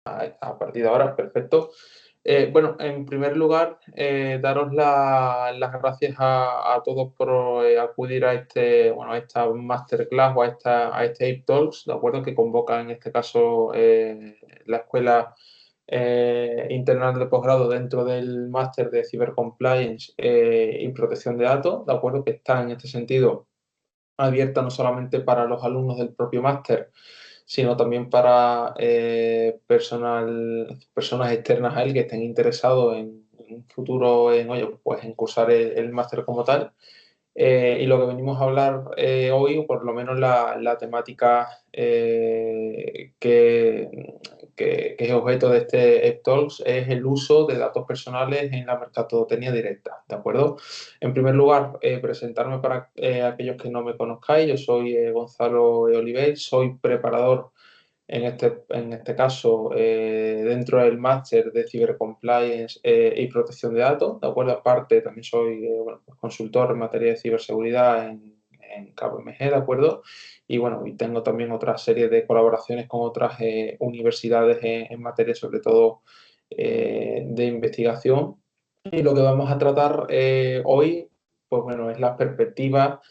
A partir de ahora, perfecto. Bueno, en primer lugar, daros las gracias a todos por acudir a a esta masterclass o a este Ape Talks, ¿de acuerdo? Que convoca en este caso la Escuela Internacional de Posgrado dentro del máster de Cybercompliance y Protección de Datos, ¿de acuerdo? Que está en este sentido abierta no solamente para los alumnos del propio máster, sino también para personas externas a él que estén interesados en un futuro oye, pues en cursar el máster como tal. Y lo que venimos a hablar hoy, o por lo menos la temática que es objeto de este EPTALKS, es el uso de datos personales en la mercadotecnia directa, ¿de acuerdo? En primer lugar, presentarme para aquellos que no me conozcáis. Yo soy Gonzalo Oliver, soy preparador en este caso, dentro del máster de Cibercompliance y Protección de Datos, ¿de acuerdo? Aparte, también soy bueno, pues consultor en materia de ciberseguridad en KPMG, ¿de acuerdo? Y bueno, y tengo también otra serie de colaboraciones con otras universidades en materia, sobre todo, de investigación. Y lo que vamos a tratar hoy, pues bueno, es la perspectiva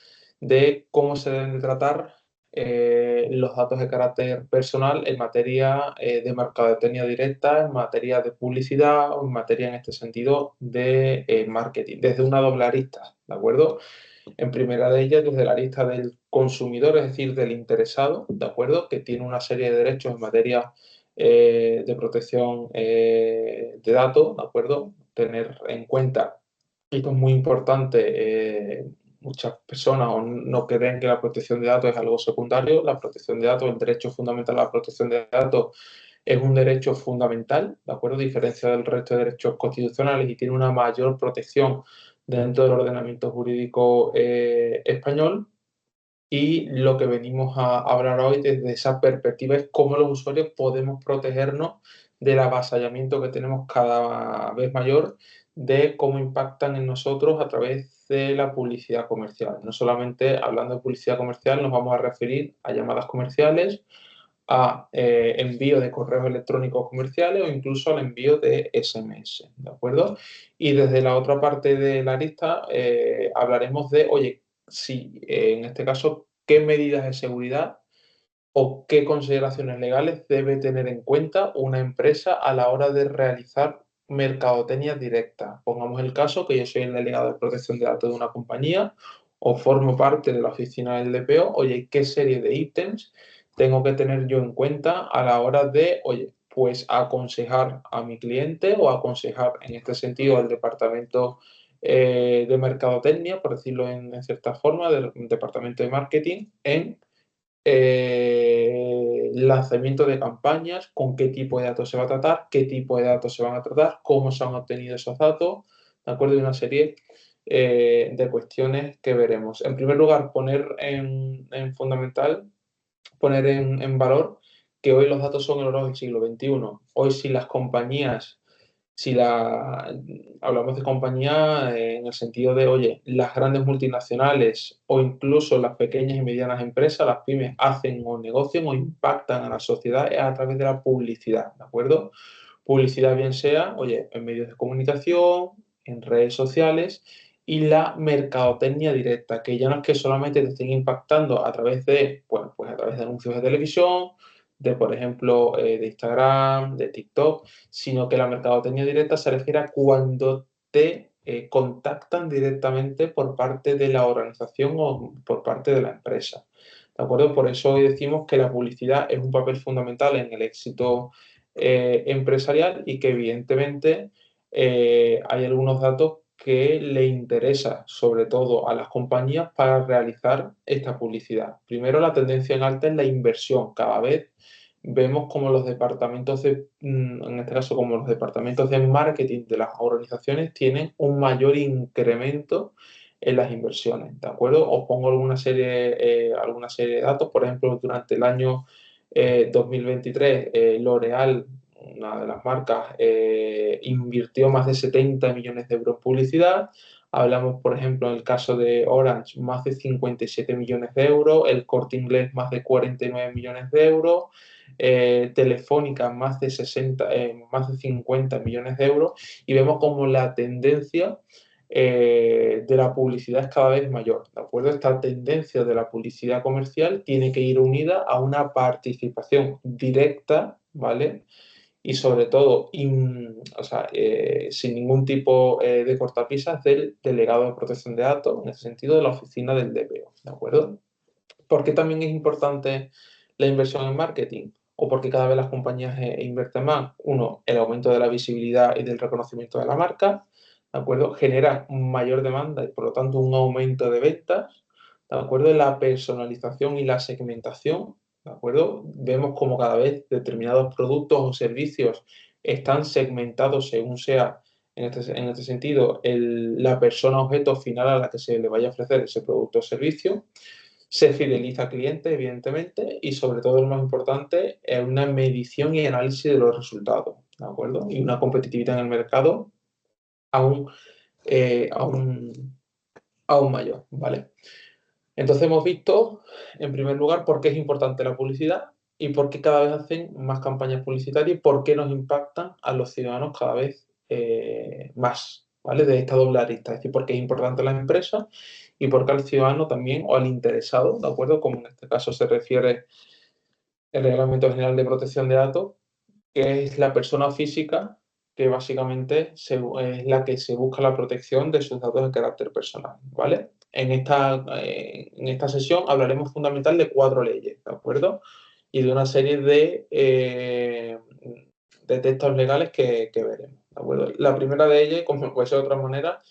de cómo se deben de tratar los datos de carácter personal en materia de mercadotecnia directa, en materia de publicidad o en materia, en este sentido, de marketing, desde una doble arista, ¿de acuerdo? En primera de ellas, desde la arista del consumidor, es decir, del interesado, ¿de acuerdo? Que tiene una serie de derechos en materia de protección de datos, ¿de acuerdo? Tener en cuenta, y esto es muy importante, muchas personas o no creen que la protección de datos es algo secundario. La protección de datos, el derecho fundamental a la protección de datos es un derecho fundamental, ¿de acuerdo? A diferencia del resto de derechos constitucionales y tiene una mayor protección dentro del ordenamiento jurídico español. Y lo que venimos a hablar hoy desde esa perspectiva es cómo los usuarios podemos protegernos del avasallamiento que tenemos cada vez mayor, de cómo impactan en nosotros a través de la publicidad comercial. No solamente hablando de publicidad comercial, nos vamos a referir a llamadas comerciales, a envío de correos electrónicos comerciales o incluso al envío de SMS, ¿de acuerdo? Y desde la otra parte de la lista hablaremos de, oye, si en este caso, qué medidas de seguridad o qué consideraciones legales debe tener en cuenta una empresa a la hora de realizar mercadotecnia directa. Pongamos el caso que yo soy el delegado de protección de datos de una compañía o formo parte de la oficina del DPO. Oye, ¿qué serie de ítems tengo que tener yo en cuenta a la hora de, oye, pues aconsejar a mi cliente o aconsejar en este sentido al departamento de mercadotecnia, por decirlo en cierta forma, del departamento de marketing, en lanzamiento de campañas, con qué tipo de datos se va a tratar, qué tipo de datos se van a tratar, cómo se han obtenido esos datos, ¿de acuerdo? Y una serie de cuestiones que veremos. En primer lugar, poner en fundamental, poner en valor que hoy los datos son el oro del siglo XXI. Hoy si las compañías si la, hablamos de compañía en el sentido de, oye, las grandes multinacionales o incluso las pequeñas y medianas empresas, las pymes, hacen o negocian o impactan a la sociedad a través de la publicidad, ¿de acuerdo? Publicidad bien sea, oye, en medios de comunicación, en redes sociales y la mercadotecnia directa, que ya no es que solamente te estén impactando a través de, bueno, pues a través de anuncios de televisión, de, por ejemplo, de Instagram, de TikTok, sino que la mercadotecnia directa se refiere a cuando te contactan directamente por parte de la organización o por parte de la empresa. ¿De acuerdo? Por eso hoy decimos que la publicidad es un papel fundamental en el éxito empresarial y que evidentemente hay algunos datos que le interesa sobre todo a las compañías para realizar esta publicidad. Primero, la tendencia en alta es la inversión. Cada vez vemos como los departamentos en este caso como los departamentos de marketing de las organizaciones tienen un mayor incremento en las inversiones, ¿de acuerdo? Os pongo alguna serie de datos, por ejemplo, durante el año 2023, L'Oréal, una de las marcas, invirtió más de 70 millones de euros en publicidad. Hablamos, por ejemplo, en el caso de Orange, más de 57 millones de euros, el Corte Inglés más de 49 millones de euros, Telefónica más de 50 millones de euros, y vemos como la tendencia de la publicidad es cada vez mayor, ¿de acuerdo? Esta tendencia de la publicidad comercial tiene que ir unida a una participación directa, ¿vale? Y sobre todo, o sea, sin ningún tipo de cortapisas del delegado de protección de datos, en ese sentido, de la oficina del DPO, ¿de acuerdo? ¿Por qué también es importante la inversión en marketing? ¿O porque cada vez las compañías invierten más? Uno, el aumento de la visibilidad y del reconocimiento de la marca, ¿de acuerdo? Genera mayor demanda y por lo tanto un aumento de ventas, ¿de acuerdo? La personalización y la segmentación, ¿de acuerdo? Vemos como cada vez determinados productos o servicios están segmentados según sea, en este sentido, la persona objeto final a la que se le vaya a ofrecer ese producto o servicio. Se fideliza al cliente, evidentemente, y sobre todo, lo más importante, es una medición y análisis de los resultados, ¿de acuerdo? Y una competitividad en el mercado aún, eh, aún, aún mayor, ¿vale? Entonces hemos visto, en primer lugar, por qué es importante la publicidad y por qué cada vez hacen más campañas publicitarias y por qué nos impactan a los ciudadanos cada vez más, ¿vale? De esta doble arista, es decir, por qué es importante a la empresa y por qué al ciudadano también o al interesado, ¿de acuerdo? Como en este caso se refiere el Reglamento General de Protección de Datos, que es la persona física que básicamente es la que se busca la protección de sus datos de carácter personal, ¿vale? En esta sesión hablaremos fundamental de 4 leyes, ¿de acuerdo? Y de una serie de textos legales que veremos, ¿de acuerdo? La primera de ellas, como no puede ser de otra manera,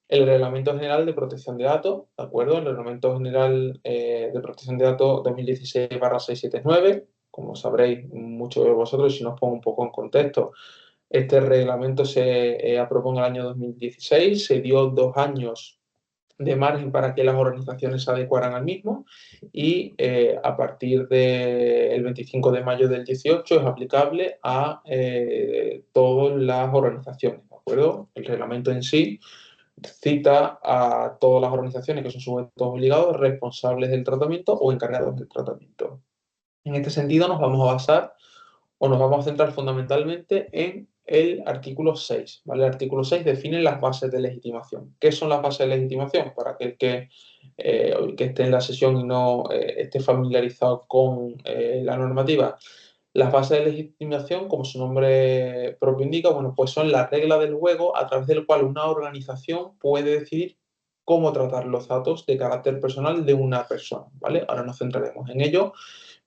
el Reglamento General de Protección de Datos, ¿de acuerdo? El Reglamento General de Protección de Datos 2016/679, como sabréis muchos de vosotros, si nos pongo un poco en contexto, este reglamento se aprobó en el año 2016, se dio 2 años de margen para que las organizaciones se adecuaran al mismo y a partir del 25 de mayo del 18 es aplicable a todas las organizaciones, ¿de acuerdo? El reglamento en sí cita a todas las organizaciones que son sujetos obligados, responsables del tratamiento o encargados del tratamiento. En este sentido, nos vamos a basar o nos vamos a centrar fundamentalmente en el artículo 6. ¿Vale? El artículo 6 define las bases de legitimación. ¿Qué son las bases de legitimación? Para aquel que esté en la sesión y no esté familiarizado con la normativa. Las bases de legitimación, como su nombre propio indica, bueno, pues son las reglas del juego a través del cual una organización puede decidir cómo tratar los datos de carácter personal de una persona, ¿vale? Ahora nos centraremos en ello,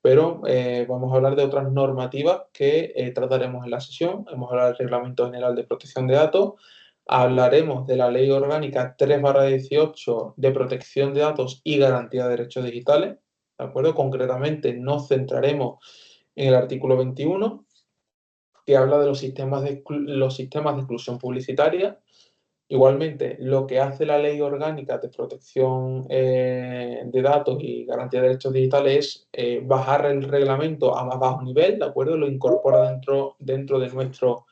pero vamos a hablar de otras normativas que trataremos en la sesión. Hemos hablado del Reglamento General de Protección de Datos, hablaremos de la Ley Orgánica 3/18 de Protección de Datos y Garantía de Derechos Digitales, ¿de acuerdo? Concretamente nos centraremos en el artículo 21, que habla de los sistemas de exclusión publicitaria. Igualmente, lo que hace la Ley Orgánica de Protección de Datos y Garantía de Derechos Digitales es bajar el reglamento a más bajo nivel, ¿de acuerdo? Lo incorpora dentro de nuestro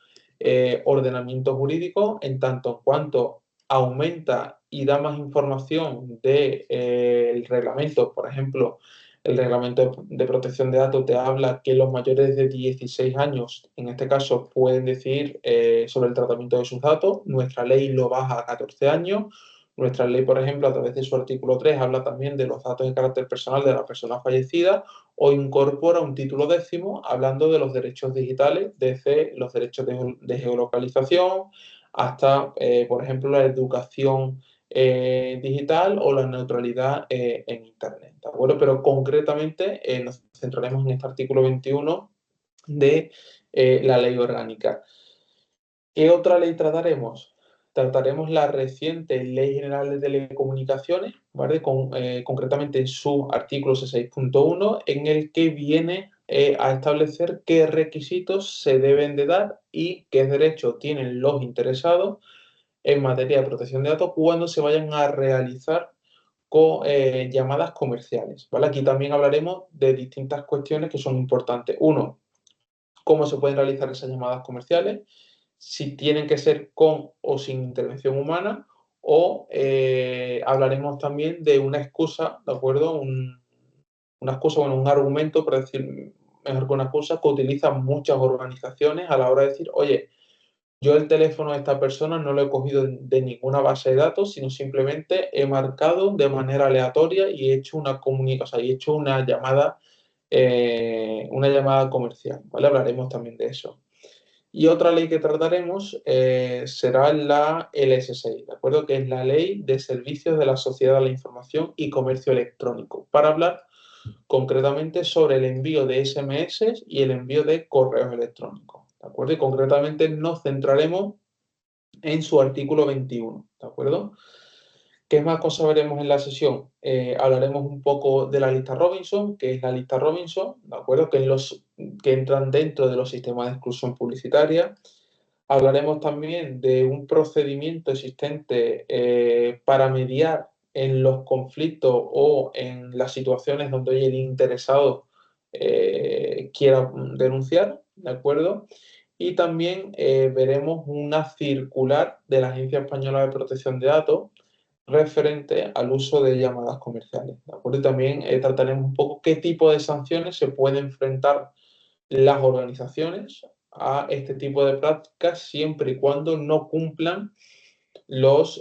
ordenamiento jurídico, en tanto en cuanto aumenta y da más información del reglamento. Por ejemplo, el reglamento de protección de datos te habla que los mayores de 16 años, en este caso, pueden decidir sobre el tratamiento de sus datos. Nuestra ley lo baja a 14 años. Nuestra ley, por ejemplo, a través de su artículo 3, habla también de los datos de carácter personal de la persona fallecida o incorpora un título 10 hablando de los derechos digitales, desde los derechos de geolocalización hasta, por ejemplo, la educación digital o la neutralidad en Internet, ¿de acuerdo? Pero concretamente nos centraremos en este artículo 21 de la ley orgánica. ¿Qué otra ley trataremos? Trataremos la reciente Ley General de Telecomunicaciones, ¿vale? Concretamente en su artículo 6.1, en el que viene a establecer qué requisitos se deben de dar y qué derechos tienen los interesados en materia de protección de datos cuando se vayan a realizar con llamadas comerciales, ¿vale? Aquí también hablaremos de distintas cuestiones que son importantes. Uno, cómo se pueden realizar esas llamadas comerciales, si tienen que ser con o sin intervención humana, o hablaremos también de una excusa, ¿de acuerdo? Una excusa, bueno, un argumento, por decir mejor que una excusa, que utilizan muchas organizaciones a la hora de decir, oye, yo el teléfono de esta persona no lo he cogido de ninguna base de datos, sino simplemente he marcado de manera aleatoria y he hecho una comunicación, o sea, he hecho una llamada comercial, ¿vale? Hablaremos también de eso. Y otra ley que trataremos será la LS6, ¿de acuerdo? Que es la Ley de Servicios de la Sociedad de la Información y Comercio Electrónico, para hablar concretamente sobre el envío de SMS y el envío de correos electrónicos, ¿de acuerdo? Y concretamente nos centraremos en su artículo 21, ¿de acuerdo? ¿Qué más cosas veremos en la sesión? Hablaremos un poco de la lista Robinson, que es la lista Robinson, ¿de acuerdo? Que entran dentro de los sistemas de exclusión publicitaria. Hablaremos también de un procedimiento existente para mediar en los conflictos o en las situaciones donde hoy el interesado quiera denunciar, ¿de acuerdo? Y también veremos una circular de la Agencia Española de Protección de Datos referente al uso de llamadas comerciales, ¿de acuerdo? Y también trataremos un poco qué tipo de sanciones se pueden enfrentar las organizaciones a este tipo de prácticas siempre y cuando no cumplan los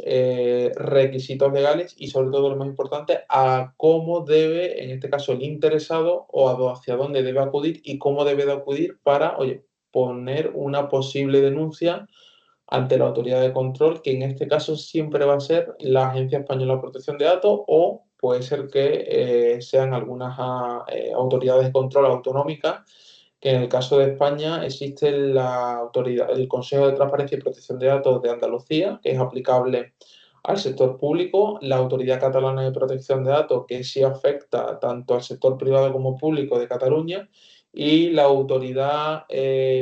requisitos legales y sobre todo lo más importante, a cómo debe, en este caso, el interesado o hacia dónde debe acudir y cómo debe de acudir para, oye, poner una posible denuncia ante la autoridad de control, que en este caso siempre va a ser la Agencia Española de Protección de Datos o puede ser que sean algunas autoridades de control autonómicas, que en el caso de España existe la autoridad, el Consejo de Transparencia y Protección de Datos de Andalucía, que es aplicable al sector público, la Autoridad Catalana de Protección de Datos, que sí afecta tanto al sector privado como público de Cataluña, y la Autoridad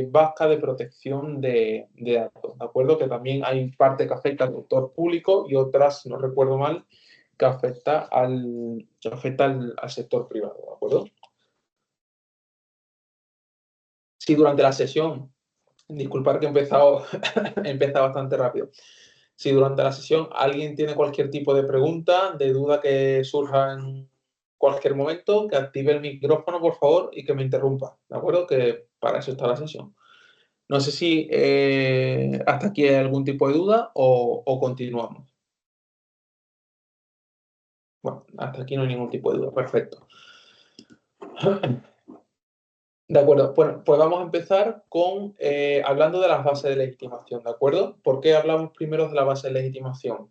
Vasca de Protección de Datos, ¿de acuerdo? Que también hay parte que afecta al sector público y otras, si no recuerdo mal, que afecta al sector privado, ¿de acuerdo? Si durante la sesión, disculpar que he empezado bastante rápido. Si durante la sesión alguien tiene cualquier tipo de pregunta, de duda que surja en cualquier momento, que active el micrófono, por favor, y que me interrumpa, ¿de acuerdo? Que para eso está la sesión. No sé si hasta aquí hay algún tipo de duda o continuamos. Bueno, hasta aquí no hay ningún tipo de duda. Perfecto. De acuerdo. Bueno, pues vamos a empezar con hablando de las bases de legitimación, ¿de acuerdo? ¿Por qué hablamos primero de la base de legitimación?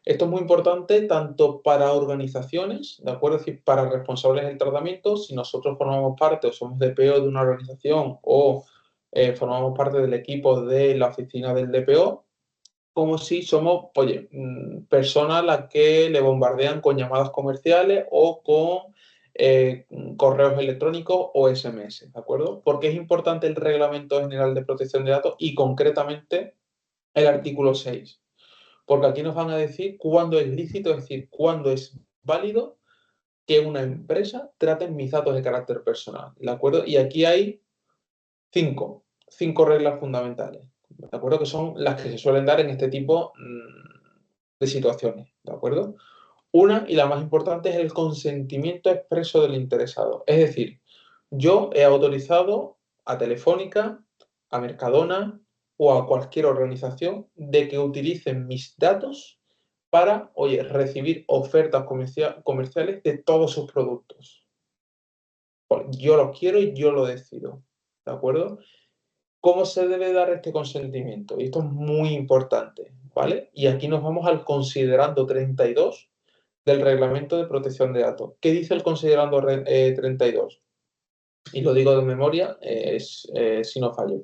Esto es muy importante tanto para organizaciones, ¿de acuerdo? Es decir, para responsables del tratamiento, si nosotros formamos parte o somos DPO de una organización o formamos parte del equipo de la oficina del DPO, como si somos, oye, personas a las que le bombardean con llamadas comerciales o con correos electrónicos o SMS, ¿de acuerdo? Porque es importante el Reglamento General de Protección de Datos y concretamente el artículo 6, porque aquí nos van a decir cuándo es lícito, es decir, cuándo es válido que una empresa trate mis datos de carácter personal, ¿de acuerdo? Y aquí hay cinco reglas fundamentales, ¿de acuerdo? Que son las que se suelen dar en este tipo de situaciones, ¿de acuerdo? Una, y la más importante, es el consentimiento expreso del interesado. Es decir, yo he autorizado a Telefónica, a Mercadona o a cualquier organización de que utilicen mis datos para, oye, recibir ofertas comerciales de todos sus productos. Yo lo quiero y yo lo decido, ¿de acuerdo? ¿Cómo se debe dar este consentimiento? Y esto es muy importante, ¿vale? Y aquí nos vamos al considerando 32 del Reglamento de Protección de Datos. ¿Qué dice el considerando 32? Y lo digo de memoria, si no fallo.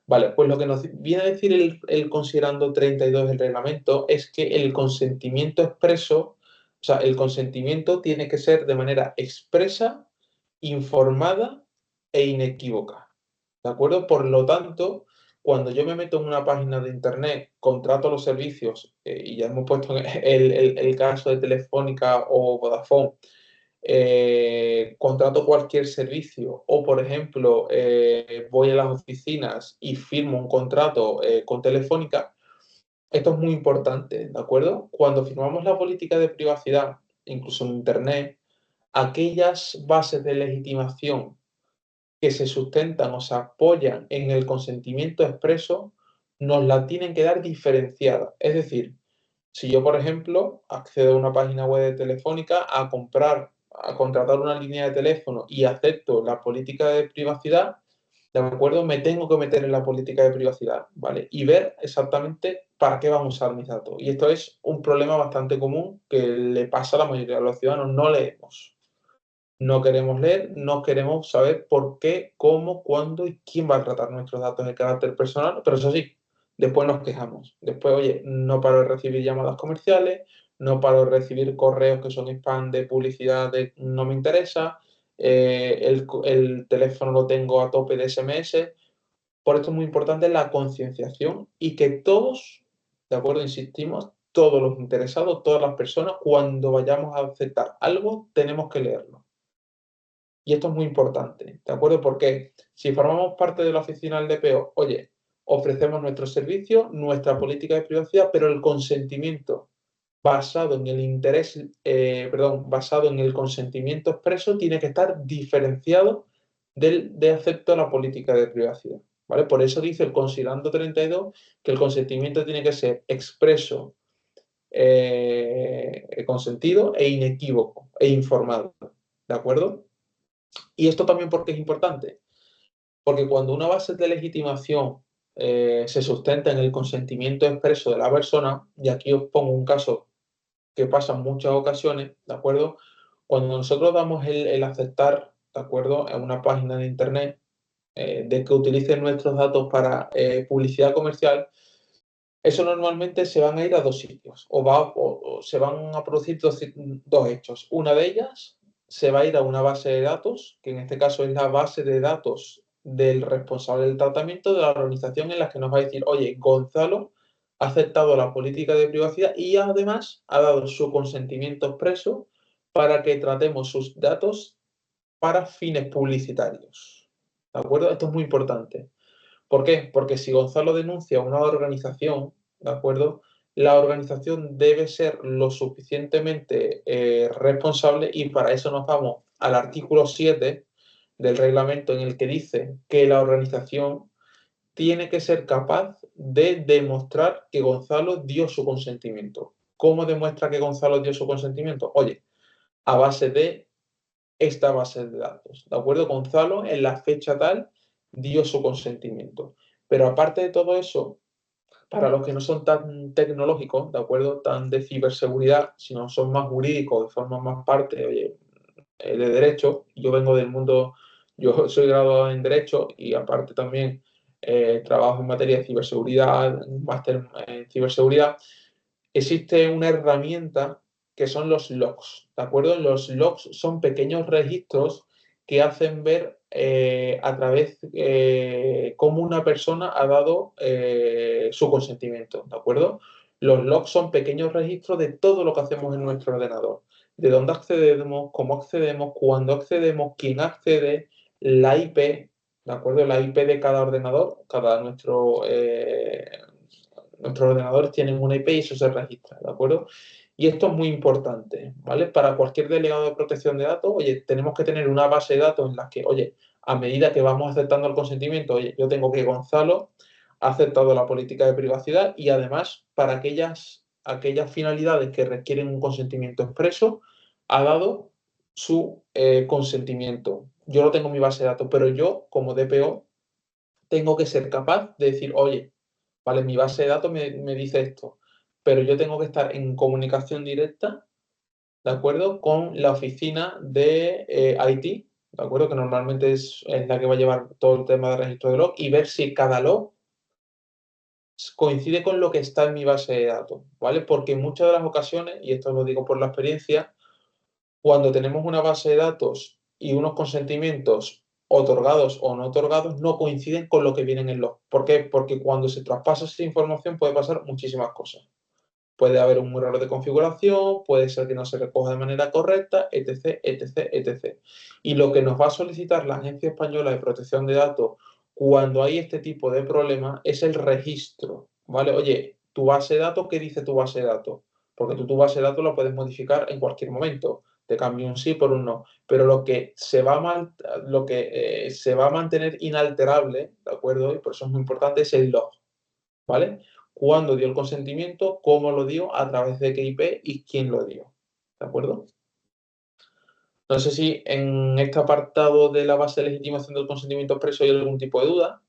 Vale, pues lo que nos viene a decir el considerando 32 del reglamento es que el consentimiento expreso, o sea, el consentimiento tiene que ser de manera expresa, informada e inequívoca. ¿De acuerdo? Por lo tanto, cuando yo me meto en una página de internet, contrato los servicios, y ya hemos puesto el caso de Telefónica o Vodafone, contrato cualquier servicio o, por ejemplo, voy a las oficinas y firmo un contrato con Telefónica, Esto es muy importante, ¿de acuerdo? Cuando firmamos la política de privacidad, incluso en Internet, aquellas bases de legitimación que se sustentan o se apoyan en el consentimiento expreso, nos la tienen que dar diferenciada. Es decir, si yo, por ejemplo, accedo a una página web de Telefónica a comprar, a contratar una línea de teléfono y acepto la política de privacidad, ¿de acuerdo? Me tengo que meter en la política de privacidad, ¿vale? Y ver exactamente para qué van a usar mis datos. Y esto es un problema bastante común que le pasa a la mayoría de los ciudadanos. No leemos. No queremos leer, no queremos saber por qué, cómo, cuándo y quién va a tratar nuestros datos de carácter personal, pero eso sí, después nos quejamos. Después, oye, no paro de recibir llamadas comerciales, no paro de recibir correos que son spam de publicidad de no me interesa, el teléfono lo tengo a tope de SMS. Por esto es muy importante la concienciación y que todos, de acuerdo, insistimos, todos los interesados, todas las personas, cuando vayamos a aceptar algo, tenemos que leerlo. Y esto es muy importante, ¿de acuerdo? Porque si formamos parte de la oficina del DPO, oye, ofrecemos nuestro servicio, nuestra política de privacidad, pero el consentimiento basado en el interés, basado en el consentimiento expreso tiene que estar diferenciado de acepto a la política de privacidad, ¿vale? Por eso dice el considerando 32 que el consentimiento tiene que ser expreso, consentido e inequívoco e informado, ¿de acuerdo? Y esto también porque es importante, porque cuando una base de legitimación se sustenta en el consentimiento expreso de la persona, y aquí os pongo un caso que pasa en muchas ocasiones, ¿de acuerdo? Cuando nosotros damos el aceptar, ¿de acuerdo? En una página de internet de que utilicen nuestros datos para publicidad comercial, eso normalmente se van a ir a dos sitios, o se van a producir dos hechos. Una de ellas se va a ir a una base de datos, que en este caso es la base de datos del responsable del tratamiento de la organización en la que nos va a decir, oye, Gonzalo ha aceptado la política de privacidad y además ha dado su consentimiento expreso para que tratemos sus datos para fines publicitarios. ¿De acuerdo? Esto es muy importante. ¿Por qué? Porque si Gonzalo denuncia a una organización, ¿de acuerdo? La organización debe ser lo suficientemente responsable y para eso nos vamos al artículo 7 del reglamento en el que dice que la organización tiene que ser capaz de demostrar que Gonzalo dio su consentimiento. ¿Cómo demuestra que Gonzalo dio su consentimiento? Oye, a base de esta base de datos. ¿De acuerdo? Gonzalo en la fecha tal dio su consentimiento. Pero aparte de todo eso, para los que no son tan tecnológicos, ¿de acuerdo? Tan de ciberseguridad, sino son más jurídicos, de forma más parte, oye, de derecho. Yo vengo del mundo, yo soy graduado en derecho y aparte también trabajo en materia de ciberseguridad, un máster en ciberseguridad. Existe una herramienta que son los logs, ¿de acuerdo? Los logs son pequeños registros que hacen ver a través cómo una persona ha dado su consentimiento, ¿de acuerdo? Los logs son pequeños registros de todo lo que hacemos en nuestro ordenador, de dónde accedemos, cómo accedemos, cuándo accedemos, quién accede, la IP, ¿de acuerdo? La IP de cada ordenador, nuestros ordenadores tienen una IP y eso se registra, ¿de acuerdo? Y esto es muy importante, ¿vale? Para cualquier delegado de protección de datos, oye, tenemos que tener una base de datos en la que, oye, a medida que vamos aceptando el consentimiento, oye, yo tengo que Gonzalo ha aceptado la política de privacidad y además para aquellas finalidades que requieren un consentimiento expreso, ha dado su consentimiento. Yo no tengo mi base de datos, pero yo como DPO tengo que ser capaz de decir, oye, vale, mi base de datos me dice esto, pero yo tengo que estar en comunicación directa, ¿de acuerdo? Con la oficina de IT, ¿de acuerdo? Que normalmente es la que va a llevar todo el tema de registro de log y ver si cada log coincide con lo que está en mi base de datos, ¿vale? Porque en muchas de las ocasiones, y esto lo digo por la experiencia, cuando tenemos una base de datos y unos consentimientos otorgados o no otorgados no coinciden con lo que viene en el log. ¿Por qué? Porque cuando se traspasa esa información puede pasar muchísimas cosas. Puede haber un error de configuración, puede ser que no se recoja de manera correcta, etc, etc, etc. Y lo que nos va a solicitar la Agencia Española de Protección de Datos cuando hay este tipo de problemas es el registro, ¿vale? Oye, tu base de datos, ¿qué dice tu base de datos? Porque tu base de datos la puedes modificar en cualquier momento. Te cambio un sí por un no. Pero lo que se va a mantener inalterable, ¿de acuerdo? Y por eso es muy importante, es el log, ¿vale? Cuándo dio el consentimiento, cómo lo dio, a través de qué IP y quién lo dio, ¿de acuerdo? No sé si en este apartado de la base de legitimación del consentimiento expreso hay algún tipo de duda.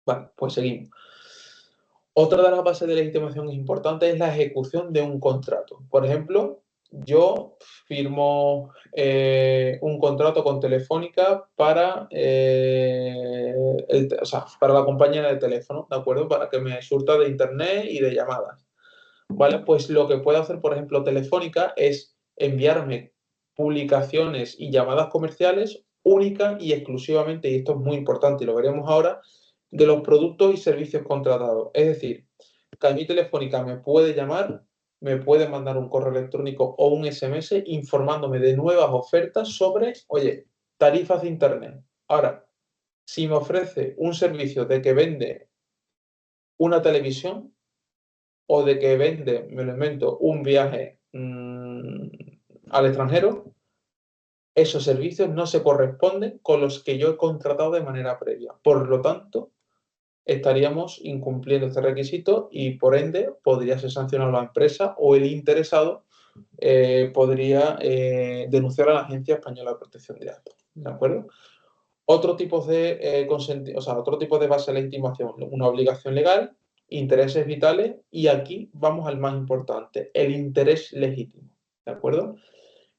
Vale, pues seguimos. Otra de las bases de legitimación importantes es la ejecución de un contrato. Por ejemplo, yo firmo un contrato con Telefónica para, para la compañía de teléfono, ¿de acuerdo? Para que me surta de internet y de llamadas. ¿Vale? Pues lo que puede hacer, por ejemplo, Telefónica es enviarme publicaciones y llamadas comerciales únicas y exclusivamente, y esto es muy importante y lo veremos ahora, de los productos y servicios contratados. Es decir, que a mí Telefónica me puede llamar, me puede mandar un correo electrónico o un SMS informándome de nuevas ofertas sobre, oye, tarifas de Internet. Ahora, si me ofrece un servicio de que vende una televisión, o de que vende, me lo invento, un viaje al extranjero, esos servicios no se corresponden con los que yo he contratado de manera previa. Por lo tanto, estaríamos incumpliendo este requisito y, por ende, podría ser sancionado la empresa o el interesado podría denunciar a la Agencia Española de Protección de Datos. ¿De acuerdo? Otro tipo de, otro tipo de base de legitimación, una obligación legal, intereses vitales y aquí vamos al más importante, el interés legítimo. ¿De acuerdo?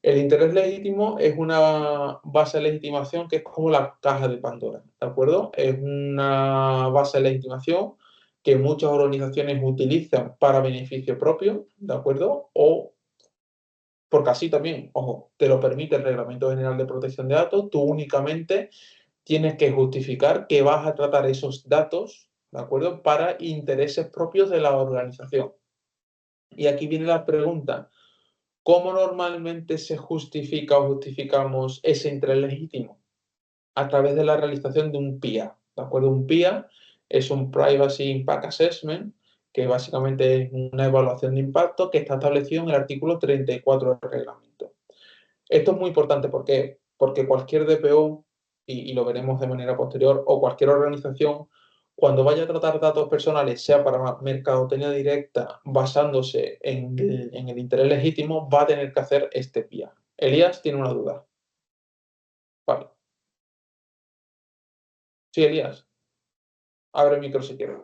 El interés legítimo es una base de legitimación que es como la caja de Pandora. ¿De acuerdo? Es una base de legitimación que muchas organizaciones utilizan para beneficio propio, ¿de acuerdo? O porque así también, ojo, te lo permite el Reglamento General de Protección de Datos, tú únicamente tienes que justificar que vas a tratar esos datos, ¿de acuerdo?, para intereses propios de la organización. Y aquí viene la pregunta, ¿cómo normalmente se justifica o justificamos ese interés legítimo? A través de la realización de un PIA, ¿de acuerdo? Un PIA es un Privacy Impact Assessment, que básicamente es una evaluación de impacto que está establecido en el artículo 34 del reglamento. Esto es muy importante, ¿por qué? Porque cualquier DPO, y lo veremos de manera posterior, o cualquier organización, cuando vaya a tratar datos personales, sea para mercadotecnia directa, basándose en el interés legítimo, va a tener que hacer este PIA. Elías tiene una duda. Vale. Sí, Elías. Abre el micro si quieres.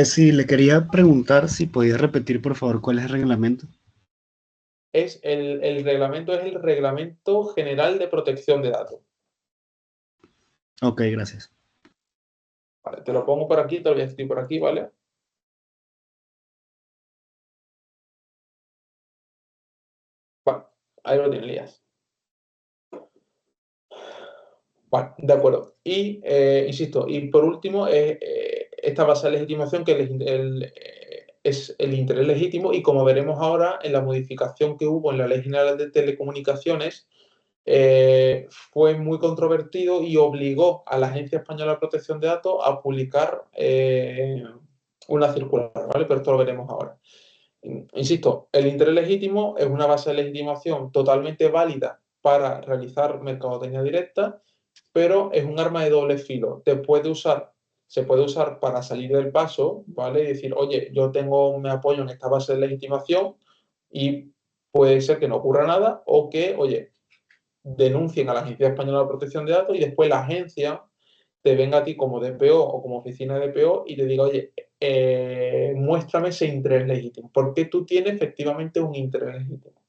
Sí, le quería preguntar si podía repetir, por favor, cuál es el reglamento. El reglamento es el Reglamento General de Protección de Datos. Ok, gracias. Vale, te lo pongo por aquí, te lo voy a escribir por aquí, ¿vale? Vale, ahí lo tienes, Elías. Vale, de acuerdo. Y, insisto, y por último, esta base de legitimación que es el interés legítimo y como veremos ahora en la modificación que hubo en la Ley General de Telecomunicaciones, fue muy controvertido y obligó a la Agencia Española de Protección de Datos a publicar una circular, ¿vale? Pero esto lo veremos ahora. Insisto, el interés legítimo es una base de legitimación totalmente válida para realizar mercadotecnia directa, pero es un arma de doble filo. Se puede usar para salir del paso, ¿vale? Y decir, oye, me apoyo en esta base de legitimación y puede ser que no ocurra nada o que, oye, denuncien a la Agencia Española de Protección de Datos y después la agencia te venga a ti como DPO o como oficina de DPO y te diga, oye, muéstrame ese interés legítimo. ¿Por qué tú tienes efectivamente un interés legítimo?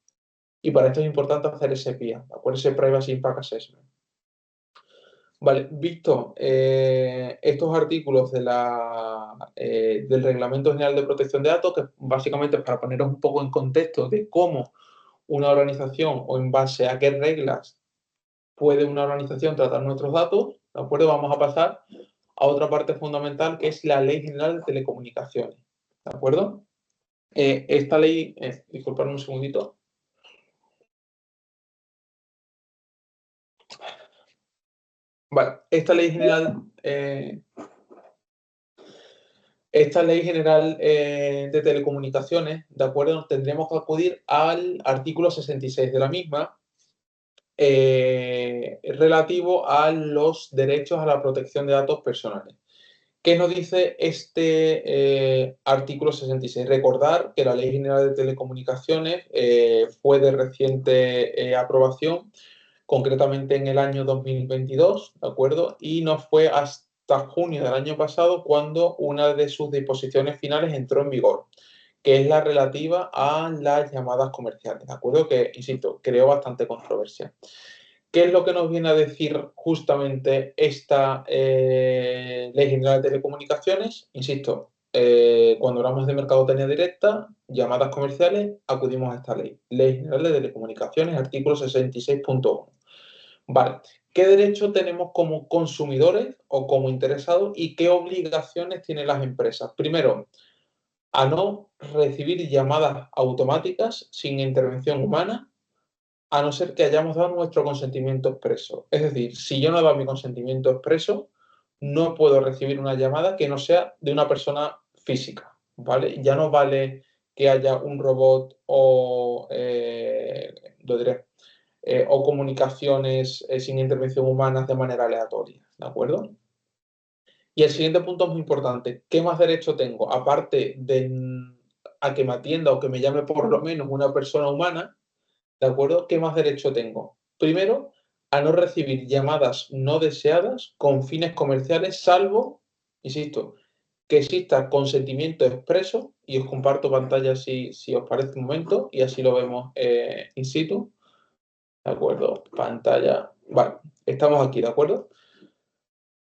Y para esto es importante hacer ese PIA, ¿de acuerdo? Ese Privacy Impact Assessment. Vale, visto estos artículos del Reglamento General de Protección de Datos, que básicamente es para poneros un poco en contexto de cómo una organización o en base a qué reglas puede una organización tratar nuestros datos, ¿de acuerdo? Vamos a pasar a otra parte fundamental que es la Ley General de Telecomunicaciones, ¿de acuerdo? Esta ley, disculpadme un segundito. Vale, esta Ley General esta Ley General de Telecomunicaciones, ¿de acuerdo? Tendremos que acudir al artículo 66 de la misma, relativo a los derechos a la protección de datos personales. ¿Qué nos dice este artículo 66? Recordar que la Ley General de Telecomunicaciones fue de reciente aprobación, concretamente en el año 2022, ¿de acuerdo? Y no fue hasta junio del año pasado cuando una de sus disposiciones finales entró en vigor, que es la relativa a las llamadas comerciales, ¿de acuerdo? Que, insisto, creó bastante controversia. ¿Qué es lo que nos viene a decir justamente esta Ley General de Telecomunicaciones? Insisto, cuando hablamos de mercadotecnia directa, llamadas comerciales, acudimos a esta ley. Ley General de Telecomunicaciones, artículo 66.1. Vale, ¿qué derecho tenemos como consumidores o como interesados y qué obligaciones tienen las empresas? Primero, a no recibir llamadas automáticas sin intervención humana, a no ser que hayamos dado nuestro consentimiento expreso. Es decir, si yo no he dado mi consentimiento expreso, no puedo recibir una llamada que no sea de una persona física, ¿vale? Ya no vale que haya un robot o, lo diré, o comunicaciones sin intervención humana de manera aleatoria, ¿de acuerdo? Y el siguiente punto es muy importante. ¿Qué más derecho tengo? Aparte de a que me atienda o que me llame por lo menos una persona humana, ¿de acuerdo? ¿Qué más derecho tengo? Primero, a no recibir llamadas no deseadas con fines comerciales, salvo, insisto, que exista consentimiento expreso, y os comparto pantalla si os parece un momento, y así lo vemos in situ, ¿de acuerdo? Pantalla, vale, estamos aquí, ¿de acuerdo?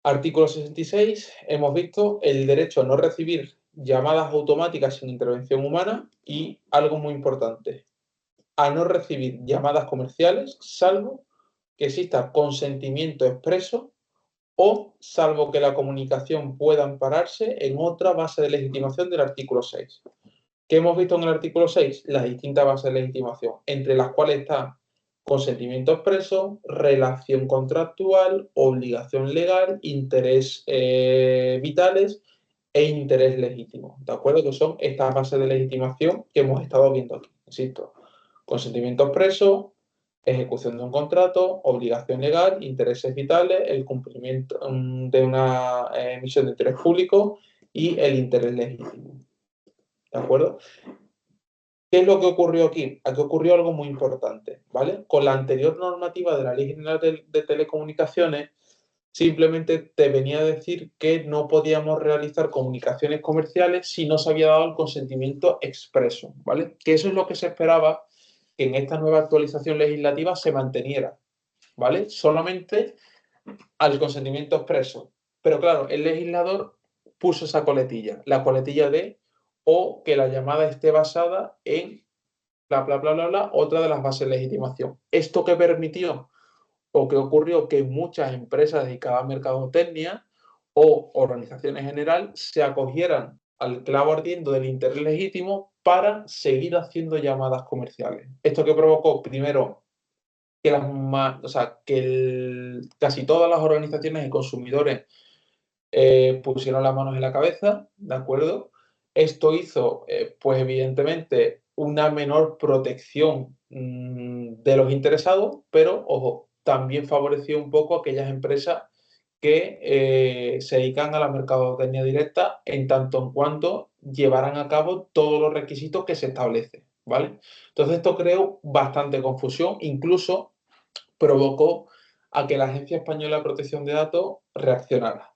Artículo 66, hemos visto el derecho a no recibir llamadas automáticas sin intervención humana y algo muy importante, a no recibir llamadas comerciales, salvo que exista consentimiento expreso o salvo que la comunicación pueda ampararse en otra base de legitimación del artículo 6. ¿Qué hemos visto en el artículo 6? Las distintas bases de legitimación, entre las cuales está consentimiento expreso, relación contractual, obligación legal, interés vitales e interés legítimo. ¿De acuerdo? Que son estas bases de legitimación que hemos estado viendo aquí. Insisto, consentimiento expreso, ejecución de un contrato, obligación legal, intereses vitales, el cumplimiento de una emisión de interés público y el interés legítimo. ¿De acuerdo? ¿Qué es lo que ocurrió aquí? Aquí ocurrió algo muy importante, ¿vale? Con la anterior normativa de la Ley General de Telecomunicaciones, simplemente te venía a decir que no podíamos realizar comunicaciones comerciales si no se había dado el consentimiento expreso, ¿vale? Que eso es lo que se esperaba que en esta nueva actualización legislativa se manteniera, ¿vale? Solamente al consentimiento expreso. Pero claro, el legislador puso esa coletilla, la coletilla de o que la llamada esté basada en bla, bla, bla, bla, bla, otra de las bases de legitimación. ¿Esto qué permitió o qué ocurrió? Que muchas empresas dedicadas a mercadotecnia o organizaciones en general se acogieran al clavo ardiendo del interés legítimo para seguir haciendo llamadas comerciales. ¿Esto qué provocó? Primero, que, casi todas las organizaciones y consumidores pusieron las manos en la cabeza, ¿de acuerdo? Esto hizo, pues evidentemente, una menor protección de los interesados, pero, ojo, también favoreció un poco a aquellas empresas que se dedican a la mercadotecnia directa en tanto en cuanto llevarán a cabo todos los requisitos que se establecen, ¿vale? Entonces esto creó bastante confusión, incluso provocó a que la Agencia Española de Protección de Datos reaccionara,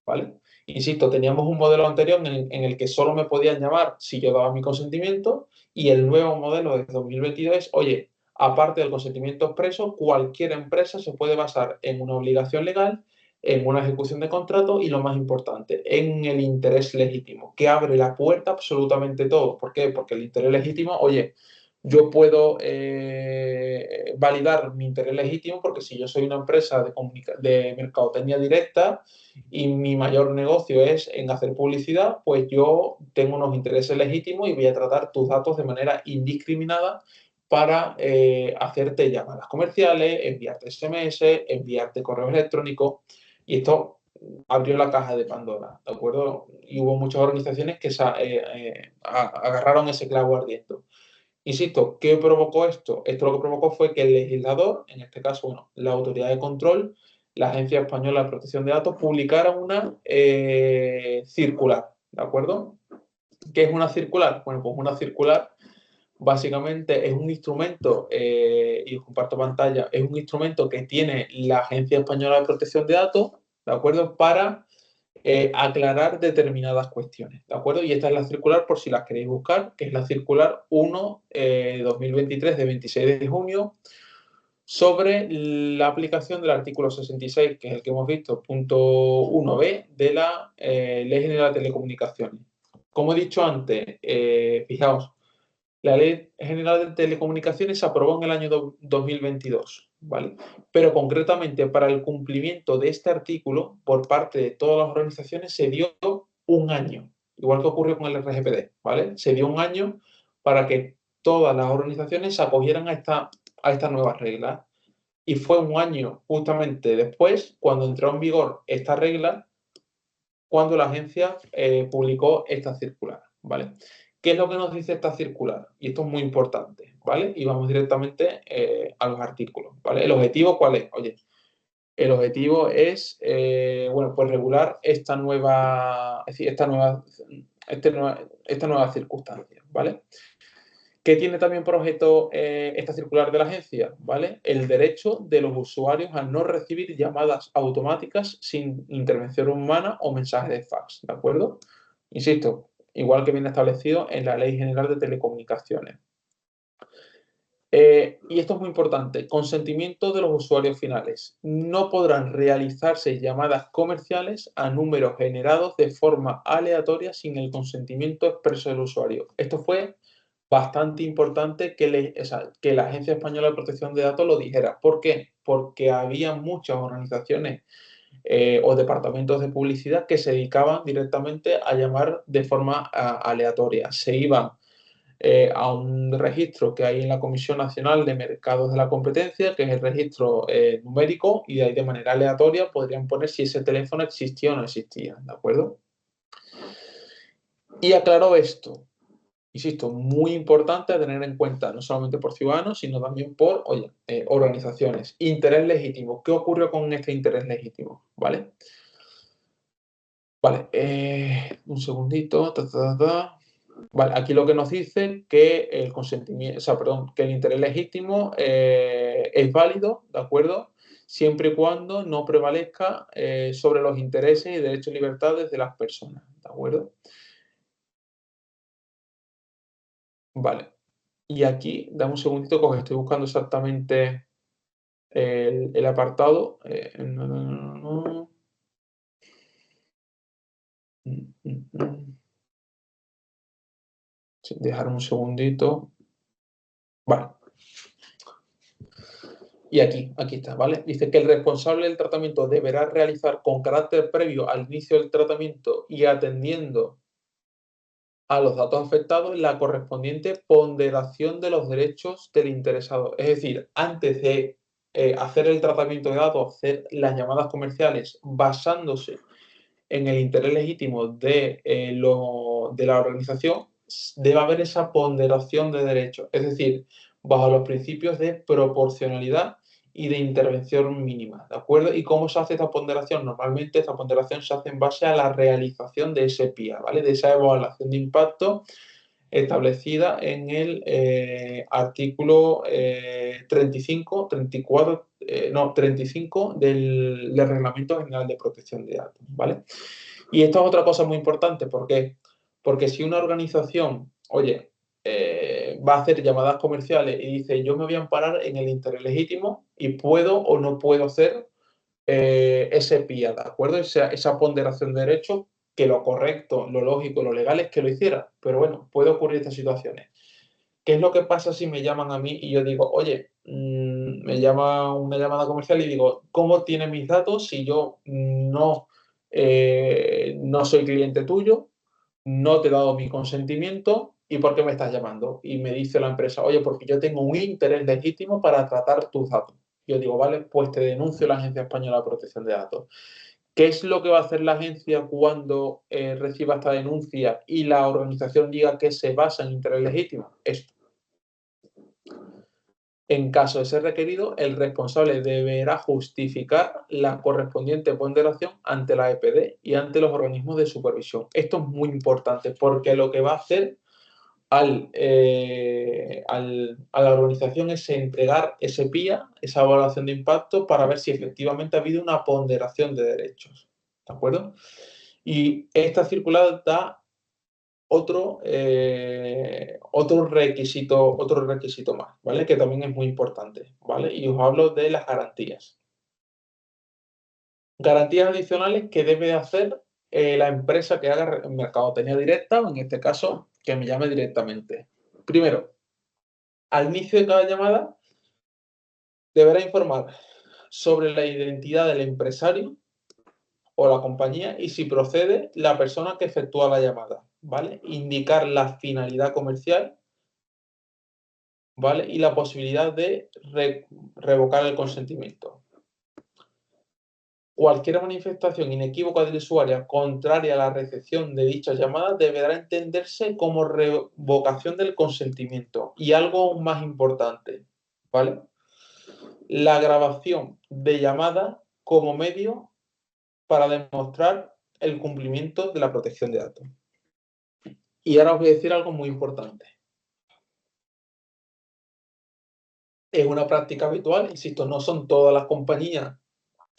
¿vale? Insisto, teníamos un modelo anterior en el que solo me podían llamar si yo daba mi consentimiento, y el nuevo modelo de 2022 es, oye, aparte del consentimiento expreso, cualquier empresa se puede basar en una obligación legal, en una ejecución de contrato y, lo más importante, en el interés legítimo, que abre la puerta absolutamente todo. ¿Por qué? Porque el interés legítimo, oye, yo puedo validar mi interés legítimo porque si yo soy una empresa de mercadotecnia directa y mi mayor negocio es en hacer publicidad, pues yo tengo unos intereses legítimos y voy a tratar tus datos de manera indiscriminada para hacerte llamadas comerciales, enviarte SMS, enviarte correos electrónicos. Y esto abrió la caja de Pandora, ¿de acuerdo? Y hubo muchas organizaciones que agarraron ese clavo ardiendo. Insisto, ¿qué provocó esto? Esto lo que provocó fue que el legislador, en este caso, bueno, la autoridad de control, la Agencia Española de Protección de Datos, publicara una circular, ¿de acuerdo? ¿Qué es una circular? Bueno, pues una circular básicamente es un instrumento, y os comparto pantalla, es un instrumento que tiene la Agencia Española de Protección de Datos, ¿de acuerdo? Para aclarar determinadas cuestiones, ¿de acuerdo? Y esta es la circular, por si las queréis buscar, que es la circular 1 2023 de 26 de junio sobre la aplicación del artículo 66, que es el que hemos visto, punto 1b de la Ley General de Telecomunicaciones. Como he dicho antes, fijaos, la Ley General de Telecomunicaciones se aprobó en el año 2022, ¿vale? Pero concretamente para el cumplimiento de este artículo por parte de todas las organizaciones se dio un año, igual que ocurrió con el RGPD, ¿vale? Se dio un año para que todas las organizaciones se acogieran a estas nuevas reglas. Y fue un año justamente después, cuando entró en vigor esta regla, cuando la agencia publicó esta circular, ¿vale? ¿Qué es lo que nos dice esta circular? Y esto es muy importante, ¿vale? Y vamos directamente a los artículos, ¿vale? ¿El objetivo cuál es? Oye, el objetivo es, bueno, pues regular esta nueva, es decir, esta nueva circunstancia, ¿vale? ¿Qué tiene también por objeto esta circular de la agencia? ¿Vale? El derecho de los usuarios a no recibir llamadas automáticas sin intervención humana o mensajes de fax, ¿de acuerdo? Insisto, igual que viene establecido en la Ley General de Telecomunicaciones. Y esto es muy importante, consentimiento de los usuarios finales. No podrán realizarse llamadas comerciales a números generados de forma aleatoria sin el consentimiento expreso del usuario. Esto fue bastante importante que la Agencia Española de Protección de Datos lo dijera. ¿Por qué? Porque había muchas organizaciones o departamentos de publicidad que se dedicaban directamente a llamar de forma aleatoria. Se iban a un registro que hay en la Comisión Nacional de Mercados de la Competencia, que es el registro numérico, y de ahí de manera aleatoria podrían poner si ese teléfono existía o no existía, ¿de acuerdo? Y aclaró esto, insisto, muy importante a tener en cuenta, no solamente por ciudadanos, sino también por, oye, organizaciones. Interés legítimo. ¿Qué ocurrió con este interés legítimo? ¿Vale? Vale, un segundito. Vale, aquí lo que nos dice que el consentimiento, o sea, perdón, que el interés legítimo es válido, ¿de acuerdo? Siempre y cuando no prevalezca sobre los intereses y derechos y libertades de las personas, ¿de acuerdo? Vale. Y aquí, dame un segundito, porque estoy buscando exactamente el apartado. No, no, no, no, no. Sí, dejar un segundito. Vale. Y aquí está, ¿vale? Dice que el responsable del tratamiento deberá realizar con carácter previo al inicio del tratamiento y atendiendo a los datos afectados la correspondiente ponderación de los derechos del interesado. Es decir, antes de hacer el tratamiento de datos, hacer las llamadas comerciales basándose en el interés legítimo de la organización, debe haber esa ponderación de derechos, es decir, bajo los principios de proporcionalidad y de intervención mínima, ¿de acuerdo? ¿Y cómo se hace esta ponderación? Normalmente esta ponderación se hace en base a la realización de ese PIA, ¿vale? De esa evaluación de impacto establecida en el artículo 35, 34, no, 35 del Reglamento General de Protección de Datos, ¿vale? Y esto es otra cosa muy importante, ¿por qué? Porque si una organización, oye, va a hacer llamadas comerciales y dice, yo me voy a amparar en el interés legítimo y puedo o no puedo hacer ese PIA, ¿de acuerdo? Esa ponderación de derechos, que lo correcto, lo lógico, lo legal es que lo hiciera, pero bueno, puede ocurrir estas situaciones. ¿Qué es lo que pasa si me llaman a mí y yo digo, oye, me llama una llamada comercial y digo, ¿cómo tienes mis datos si yo no soy cliente tuyo, no te he dado mi consentimiento y por qué me estás llamando? Y me dice la empresa, oye, porque yo tengo un interés legítimo para tratar tus datos. Yo digo, vale, pues te denuncio a la Agencia Española de Protección de Datos. ¿Qué es lo que va a hacer la agencia cuando reciba esta denuncia y la organización diga que se basa en interés legítimo? Esto. En caso de ser requerido, el responsable deberá justificar la correspondiente ponderación ante la EPD y ante los organismos de supervisión. Esto es muy importante porque lo que va a hacer a la organización es entregar ese PIA, esa evaluación de impacto, para ver si efectivamente ha habido una ponderación de derechos. ¿De acuerdo? Y esta circular da otro requisito más, ¿vale? Que también es muy importante, ¿vale? Y os hablo de las garantías. Garantías adicionales que debe hacer la empresa que haga mercadotecnia directa, o en este caso, que me llame directamente. Primero, al inicio de cada llamada, deberá informar sobre la identidad del empresario o la compañía y, si procede, la persona que efectúa la llamada, ¿vale? Indicar la finalidad comercial, ¿vale? Y la posibilidad de revocar el consentimiento. Cualquier manifestación inequívoca del usuario contraria a la recepción de dichas llamadas deberá entenderse como revocación del consentimiento. Y algo aún más importante, ¿vale? La grabación de llamadas como medio para demostrar el cumplimiento de la protección de datos. Y ahora os voy a decir algo muy importante. Es una práctica habitual, insisto, no son todas las compañías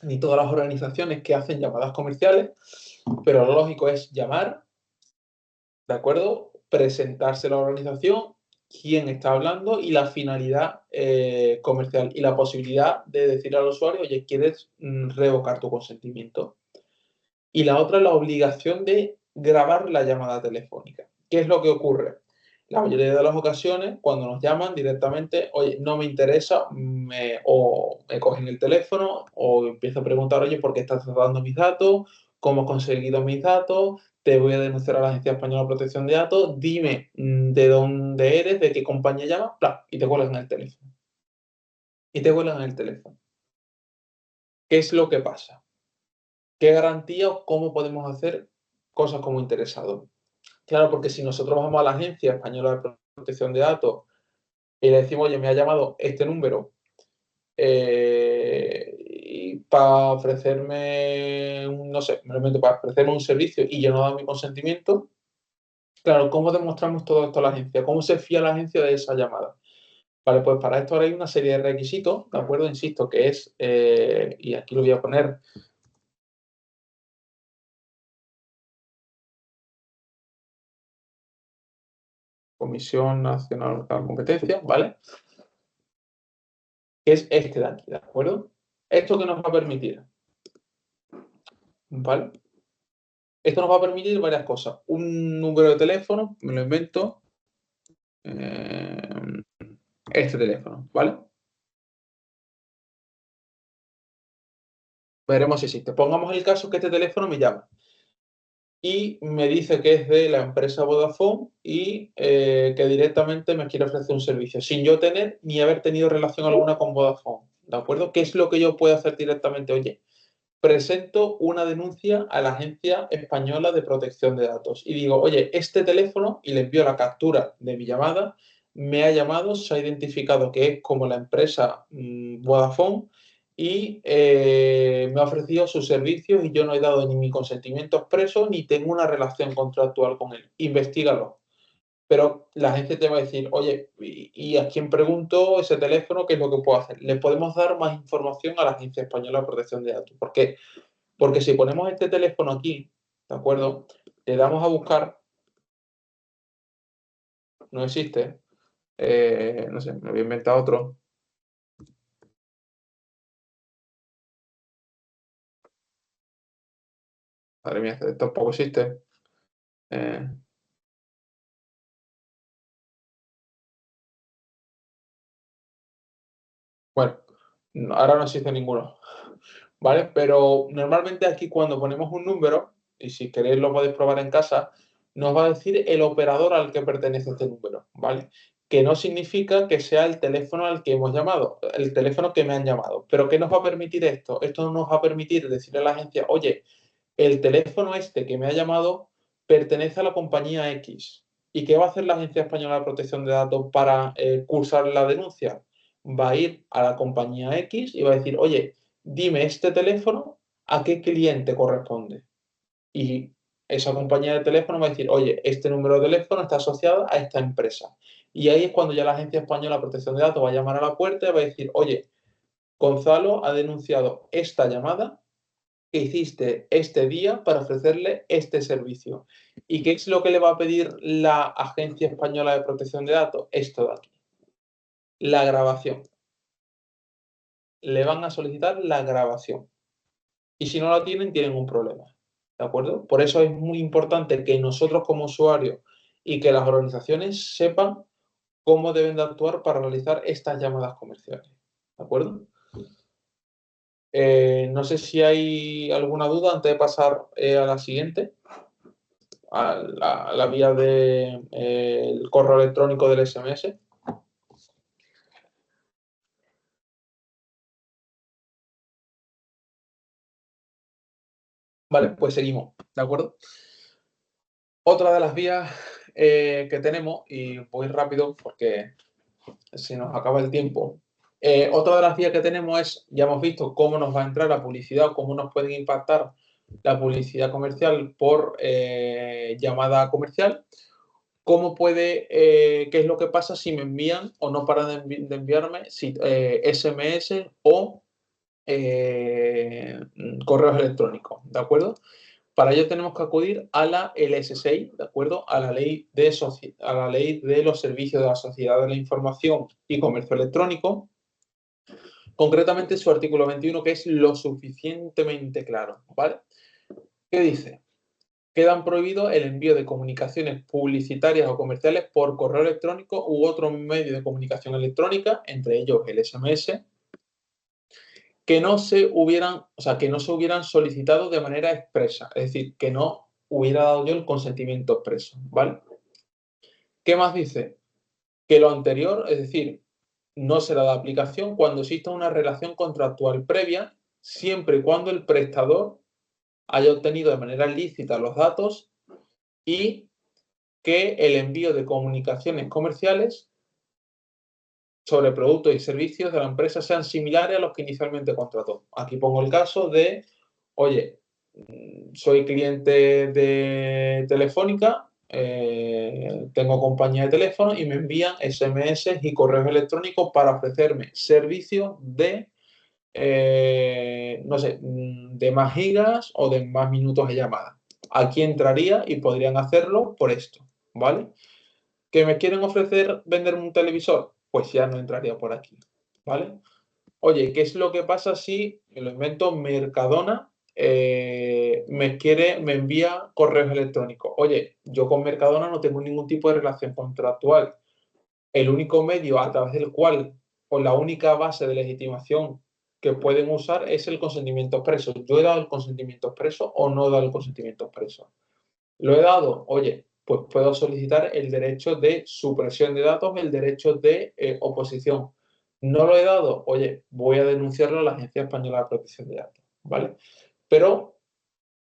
ni todas las organizaciones que hacen llamadas comerciales, pero lo lógico es llamar, ¿de acuerdo? Presentarse a la organización, quién está hablando y la finalidad comercial y la posibilidad de decir al usuario, oye, ¿quieres revocar tu consentimiento? Y la otra es la obligación de grabar la llamada telefónica. ¿Qué es lo que ocurre? La mayoría de las ocasiones, cuando nos llaman directamente, oye, no me interesa, o me cogen el teléfono o empiezo a preguntar, oye, ¿por qué estás tratando mis datos? ¿Cómo has conseguido mis datos? Te voy a denunciar a la Agencia Española de Protección de Datos, dime de dónde eres, de qué compañía llamas, ¡plá! Y te cuelgan el teléfono. Y te cuelgan el teléfono. ¿Qué es lo que pasa? ¿Qué garantía o cómo podemos hacer cosas como interesados? Claro, porque si nosotros vamos a la Agencia Española de Protección de Datos y le decimos, oye, me ha llamado este número y para ofrecerme, no sé, para ofrecerme un servicio y yo no he dado mi consentimiento, claro, ¿cómo demostramos todo esto a la agencia? ¿Cómo se fía la agencia de esa llamada? Vale, pues para esto ahora hay una serie de requisitos, ¿de acuerdo? Insisto, que es, y aquí lo voy a poner, Comisión Nacional de la Competencia, ¿vale? Que es este de aquí, ¿de acuerdo? ¿Esto que nos va a permitir? ¿Vale? Esto nos va a permitir varias cosas. Un número de teléfono, me lo invento, este teléfono, ¿vale? Veremos si existe. Pongamos el caso que este teléfono me llama y me dice que es de la empresa Vodafone y que directamente me quiere ofrecer un servicio, sin yo tener ni haber tenido relación alguna con Vodafone, ¿de acuerdo? ¿Qué es lo que yo puedo hacer directamente? Oye, presento una denuncia a la Agencia Española de Protección de Datos y digo, oye, este teléfono, y le envío la captura de mi llamada, me ha llamado, se ha identificado que es como la empresa Vodafone y me ha ofrecido sus servicios y yo no he dado ni mi consentimiento expreso ni tengo una relación contractual con él. Investígalo. Pero la gente te va a decir, oye, ¿y a quién pregunto ese teléfono? ¿Qué es lo que puedo hacer? Le podemos dar más información a la Agencia Española de Protección de Datos. ¿Por qué? Porque si ponemos este teléfono aquí, ¿de acuerdo? Le damos a buscar, no existe. No sé, me voy a inventar otro. Madre mía, este tampoco existe. Eh, bueno, ahora no existe ninguno. ¿Vale? Pero normalmente aquí cuando ponemos un número, y si queréis lo podéis probar en casa, nos va a decir el operador al que pertenece este número, ¿vale? que no significa que sea el teléfono al que hemos llamado, el teléfono que me han llamado. ¿Pero qué nos va a permitir esto? Esto no nos va a permitir decirle a la agencia, oye, el teléfono este que me ha llamado pertenece a la compañía X. ¿Y qué va a hacer la Agencia Española de Protección de Datos para cursar la denuncia? Va a ir a la compañía X y va a decir, oye, dime este teléfono, ¿a qué cliente corresponde? Y esa compañía de teléfono va a decir, oye, este número de teléfono está asociado a esta empresa. Y ahí es cuando ya la Agencia Española de Protección de Datos va a llamar a la puerta y va a decir, oye, Gonzalo ha denunciado esta llamada que hiciste este día para ofrecerle este servicio. ¿Y qué es lo que le va a pedir la Agencia Española de Protección de Datos? Esto de aquí, la grabación. Le van a solicitar la grabación. Y si no la tienen, tienen un problema. ¿De acuerdo? Por eso es muy importante que nosotros como usuarios y que las organizaciones sepan cómo deben de actuar para realizar estas llamadas comerciales. ¿De acuerdo? No sé si hay alguna duda antes de pasar a la siguiente, a la vía del correo electrónico del SMS. Vale, pues seguimos, ¿de acuerdo? Otra de las vías que tenemos, y voy rápido porque se nos acaba el tiempo. Otra de las vías que tenemos es, ya hemos visto cómo nos va a entrar la publicidad, cómo nos puede impactar la publicidad comercial por llamada comercial, cómo puede, qué es lo que pasa si me envían o no paran de enviarme SMS o correos electrónicos, ¿de acuerdo? Para ello tenemos que acudir a la LS6, ¿de acuerdo? A la ley de los servicios de la sociedad de la información y comercio electrónico, concretamente su artículo 21, que es lo suficientemente claro, ¿vale? ¿Qué dice? Quedan prohibidos el envío de comunicaciones publicitarias o comerciales por correo electrónico u otro medio de comunicación electrónica, entre ellos el SMS, que no se hubieran solicitado de manera expresa, es decir, que no hubiera dado yo el consentimiento expreso, ¿vale? ¿Qué más dice? Que lo anterior, es decir, no será de aplicación cuando exista una relación contractual previa, siempre y cuando el prestador haya obtenido de manera lícita los datos y que el envío de comunicaciones comerciales sobre productos y servicios de la empresa sean similares a los que inicialmente contrató. Aquí pongo el caso de, oye, soy cliente de Telefónica, tengo compañía de teléfono y me envían SMS y correos electrónicos para ofrecerme servicios de, no sé, de más gigas o de más minutos de llamada. Aquí entraría y podrían hacerlo por esto, ¿vale? ¿Que me quieren ofrecer venderme un televisor? Pues ya no entraría por aquí, ¿vale? Oye, ¿qué es lo que pasa si, me lo invento, Mercadona me envía correos electrónicos? Oye, yo con Mercadona no tengo ningún tipo de relación contractual. El único medio a través del cual, o la única base de legitimación que pueden usar es el consentimiento expreso. ¿Yo he dado el consentimiento expreso o no he dado el consentimiento expreso? ¿Lo he dado? Oye, pues puedo solicitar el derecho de supresión de datos, el derecho de oposición. ¿No lo he dado? Oye, voy a denunciarlo a la Agencia Española de Protección de Datos, ¿vale? Pero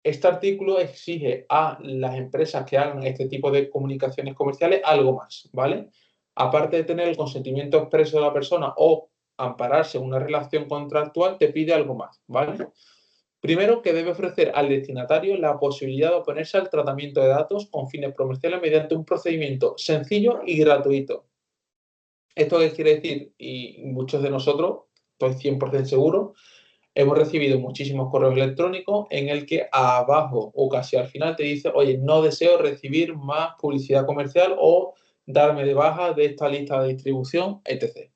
este artículo exige a las empresas que hagan este tipo de comunicaciones comerciales algo más, ¿vale? Aparte de tener el consentimiento expreso de la persona o ampararse en una relación contractual, te pide algo más, ¿vale? Primero, que debe ofrecer al destinatario la posibilidad de oponerse al tratamiento de datos con fines comerciales mediante un procedimiento sencillo y gratuito. ¿Esto qué quiere decir? Y muchos de nosotros, estoy 100% seguro, hemos recibido muchísimos correos electrónicos en el que abajo o casi al final te dice, oye, no deseo recibir más publicidad comercial o darme de baja de esta lista de distribución, etc.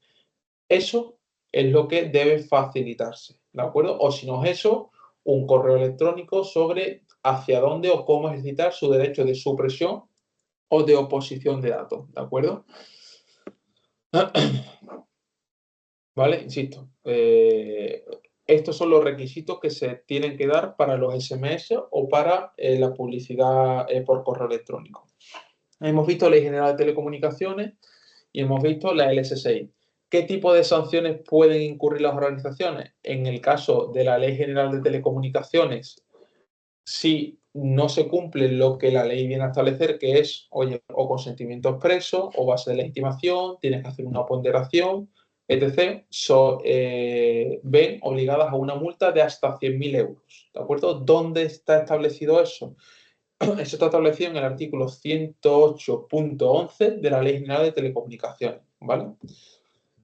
Eso es lo que debe facilitarse, ¿de acuerdo? O si no es eso, un correo electrónico sobre hacia dónde o cómo ejercitar su derecho de supresión o de oposición de datos, ¿de acuerdo? ¿Vale? Insisto, estos son los requisitos que se tienen que dar para los SMS o para la publicidad por correo electrónico. Hemos visto Ley General de Telecomunicaciones y hemos visto la LS6. ¿Qué tipo de sanciones pueden incurrir las organizaciones? En el caso de la Ley General de Telecomunicaciones, si no se cumple lo que la ley viene a establecer, que es, oye, o consentimiento expreso o base de legitimación, tienes que hacer una ponderación, etc., ven obligadas a una multa de hasta 100.000 euros. ¿De acuerdo? ¿Dónde está establecido eso? Eso está establecido en el artículo 108.11 de la Ley General de Telecomunicaciones, ¿vale?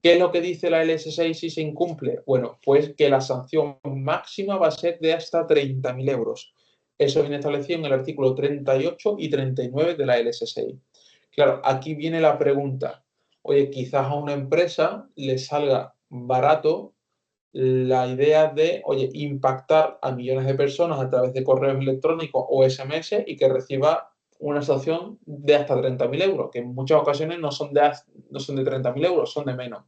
¿Qué es lo que dice la LS6 si se incumple? Bueno, pues que la sanción máxima va a ser de hasta 30.000 euros. Eso viene establecido en el artículo 38 y 39 de la LS6. Claro, aquí viene la pregunta. Oye, quizás a una empresa le salga barato la idea de, oye, impactar a millones de personas a través de correos electrónicos o SMS y que reciba una sanción de hasta 30.000 euros, que en muchas ocasiones no son de 30.000 euros, son de menos.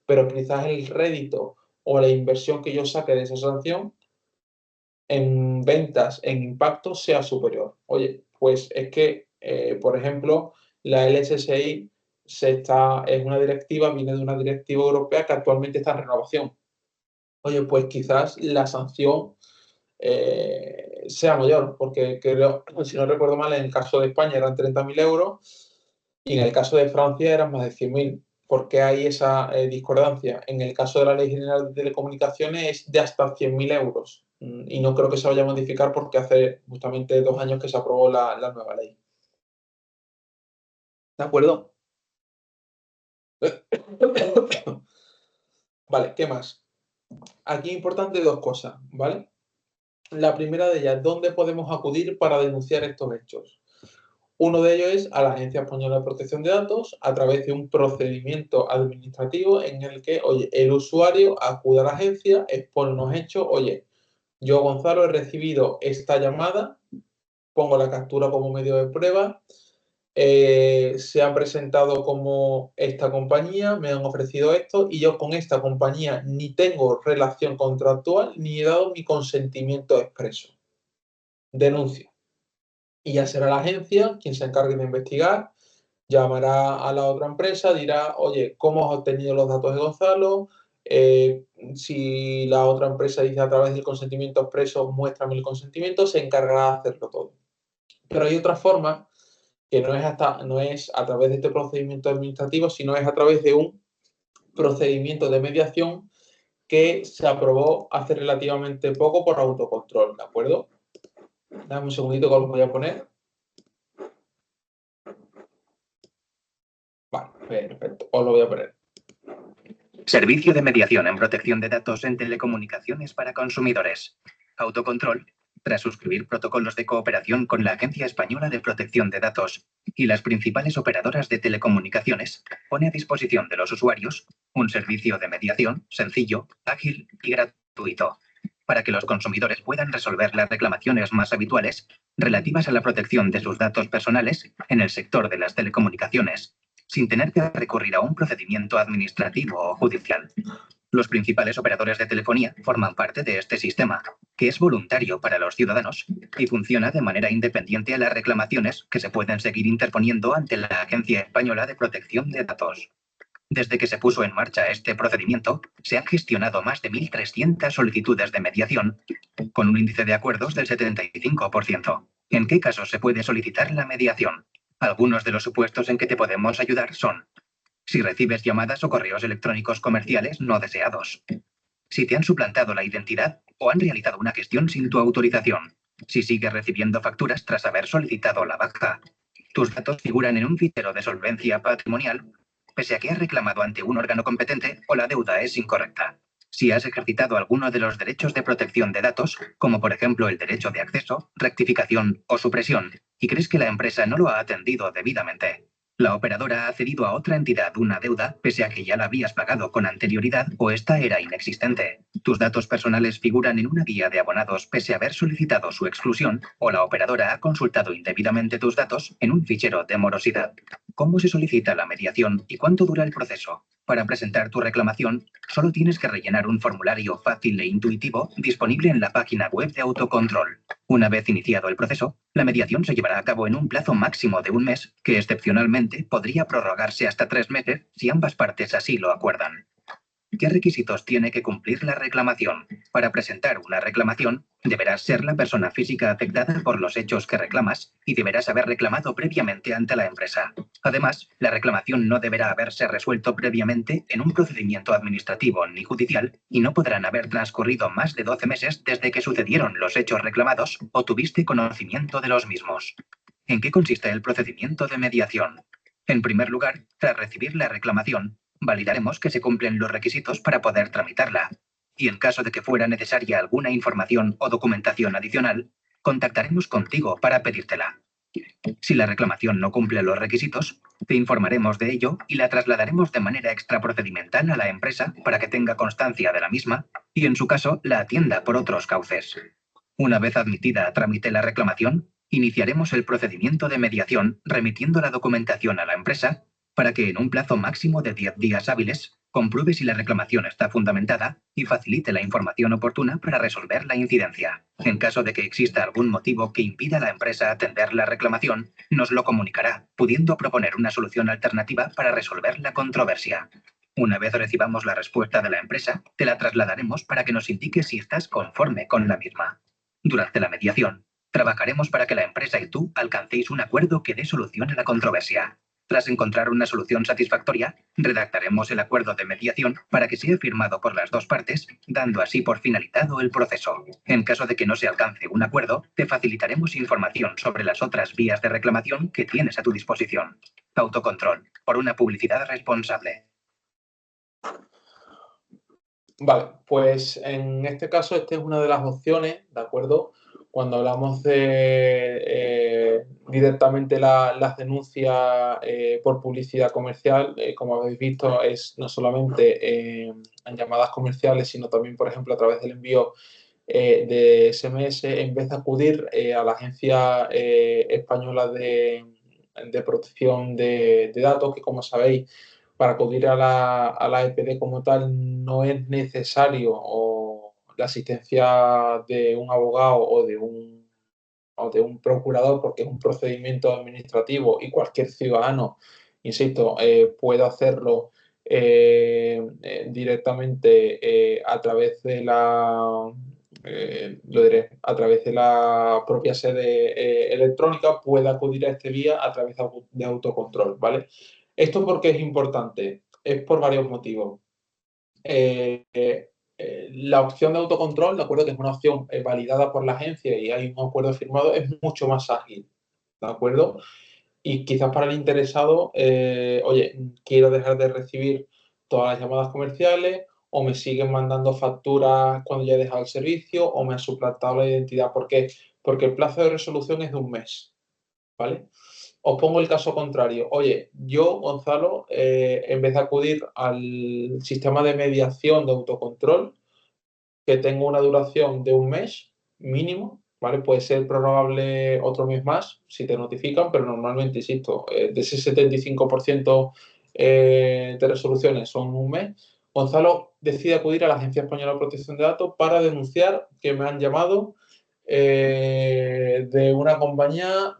Pero quizás el rédito o la inversión que yo saque de esa sanción en ventas, en impacto, sea superior. Oye, pues es que, por ejemplo, la LSSI es una directiva, viene de una directiva europea que actualmente está en renovación. Oye, pues quizás la sanción sea mayor, porque creo, si no recuerdo mal, en el caso de España eran 30.000 euros y en el caso de Francia eran más de 100.000. ¿Por qué hay esa discordancia? En el caso de la Ley General de Telecomunicaciones es de hasta 100.000 euros y no creo que se vaya a modificar porque hace justamente 2 años que se aprobó la nueva ley. ¿De acuerdo? Vale, ¿qué más? Aquí es importante 2 cosas, ¿vale? La primera de ellas, ¿dónde podemos acudir para denunciar estos hechos? Uno de ellos es a la Agencia Española de Protección de Datos a través de un procedimiento administrativo en el que, oye, el usuario acude a la agencia, expone unos hechos, oye, yo, Gonzalo, he recibido esta llamada, pongo la captura como medio de prueba, se han presentado como esta compañía, me han ofrecido esto y yo con esta compañía ni tengo relación contractual ni he dado mi consentimiento expreso. Denuncio. Y ya será la agencia quien se encargue de investigar, llamará a la otra empresa, dirá, oye, ¿cómo has obtenido los datos de Gonzalo? Si la otra empresa dice a través del consentimiento expreso, muéstrame el consentimiento, se encargará de hacerlo todo. Pero hay otra forma que no es a través de este procedimiento administrativo, sino es a través de un procedimiento de mediación que se aprobó hace relativamente poco por autocontrol, ¿de acuerdo? Dame un segundito que os lo voy a poner. Vale, perfecto, os lo voy a poner. Servicio de mediación en protección de datos en telecomunicaciones para consumidores. Autocontrol, tras suscribir protocolos de cooperación con la Agencia Española de Protección de Datos y las principales operadoras de telecomunicaciones, pone a disposición de los usuarios un servicio de mediación sencillo, ágil y gratuito, para que los consumidores puedan resolver las reclamaciones más habituales relativas a la protección de sus datos personales en el sector de las telecomunicaciones, sin tener que recurrir a un procedimiento administrativo o judicial. Los principales operadores de telefonía forman parte de este sistema, que es voluntario para los ciudadanos y funciona de manera independiente a las reclamaciones que se pueden seguir interponiendo ante la Agencia Española de Protección de Datos. Desde que se puso en marcha este procedimiento, se han gestionado más de 1.300 solicitudes de mediación, con un índice de acuerdos del 75%. ¿En qué casos se puede solicitar la mediación? Algunos de los supuestos en que te podemos ayudar son: si recibes llamadas o correos electrónicos comerciales no deseados, si te han suplantado la identidad o han realizado una gestión sin tu autorización, si sigues recibiendo facturas tras haber solicitado la baja, tus datos figuran en un fichero de solvencia patrimonial pese a que has reclamado ante un órgano competente o la deuda es incorrecta, si has ejercitado alguno de los derechos de protección de datos, como por ejemplo el derecho de acceso, rectificación o supresión, y crees que la empresa no lo ha atendido debidamente. La operadora ha cedido a otra entidad una deuda pese a que ya la habías pagado con anterioridad o esta era inexistente. Tus datos personales figuran en una guía de abonados pese a haber solicitado su exclusión o la operadora ha consultado indebidamente tus datos en un fichero de morosidad. ¿Cómo se solicita la mediación y cuánto dura el proceso? Para presentar tu reclamación, solo tienes que rellenar un formulario fácil e intuitivo disponible en la página web de Autocontrol. Una vez iniciado el proceso, la mediación se llevará a cabo en un plazo máximo de un mes, que excepcionalmente podría prorrogarse hasta 3 meses si ambas partes así lo acuerdan. ¿Qué requisitos tiene que cumplir la reclamación? Para presentar una reclamación, deberás ser la persona física afectada por los hechos que reclamas y deberás haber reclamado previamente ante la empresa. Además, la reclamación no deberá haberse resuelto previamente en un procedimiento administrativo ni judicial y no podrán haber transcurrido más de 12 meses desde que sucedieron los hechos reclamados o tuviste conocimiento de los mismos. ¿En qué consiste el procedimiento de mediación? En primer lugar, tras recibir la reclamación, validaremos que se cumplen los requisitos para poder tramitarla. Y en caso de que fuera necesaria alguna información o documentación adicional, contactaremos contigo para pedírtela. Si la reclamación no cumple los requisitos, te informaremos de ello y la trasladaremos de manera extraprocedimental a la empresa para que tenga constancia de la misma y, en su caso, la atienda por otros cauces. Una vez admitida a trámite la reclamación, iniciaremos el procedimiento de mediación remitiendo la documentación a la empresa para que en un plazo máximo de 10 días hábiles compruebe si la reclamación está fundamentada y facilite la información oportuna para resolver la incidencia. En caso de que exista algún motivo que impida a la empresa atender la reclamación, nos lo comunicará, pudiendo proponer una solución alternativa para resolver la controversia. Una vez recibamos la respuesta de la empresa, te la trasladaremos para que nos indique si estás conforme con la misma. Durante la mediación, trabajaremos para que la empresa y tú alcancéis un acuerdo que dé solución a la controversia. Tras encontrar una solución satisfactoria, redactaremos el acuerdo de mediación para que sea firmado por las dos partes, dando así por finalizado el proceso. En caso de que no se alcance un acuerdo, te facilitaremos información sobre las otras vías de reclamación que tienes a tu disposición. Autocontrol, por una publicidad responsable. Vale, pues en este caso esta es una de las opciones, ¿de acuerdo? Cuando hablamos de directamente las denuncias por publicidad comercial, como habéis visto, es no solamente en llamadas comerciales, sino también, por ejemplo, a través del envío de SMS, en vez de acudir a la Agencia Española de Protección de Datos, que como sabéis, para acudir a la EPD como tal no es necesario o la asistencia de un abogado o de un procurador, porque es un procedimiento administrativo y cualquier ciudadano, insisto, puede hacerlo directamente a través de a través de la propia sede electrónica, puede acudir a este vía a través de autocontrol, ¿vale? ¿Esto por qué es importante? Es por varios motivos. La opción de autocontrol, de acuerdo, que es una opción validada por la agencia y hay un acuerdo firmado, es mucho más ágil, ¿de acuerdo? Y quizás para el interesado, oye, quiero dejar de recibir todas las llamadas comerciales o me siguen mandando facturas cuando ya he dejado el servicio o me han suplantado la identidad. ¿Por qué? Porque el plazo de resolución es de un mes, ¿vale? Os pongo el caso contrario. Oye, yo, Gonzalo, en vez de acudir al sistema de mediación de autocontrol, que tengo una duración de un mes mínimo, ¿vale? Puede ser prorrogable otro mes más si te notifican, pero normalmente, insisto, de ese 75% de resoluciones son un mes. Gonzalo decide acudir a la Agencia Española de Protección de Datos para denunciar que me han llamado de una compañía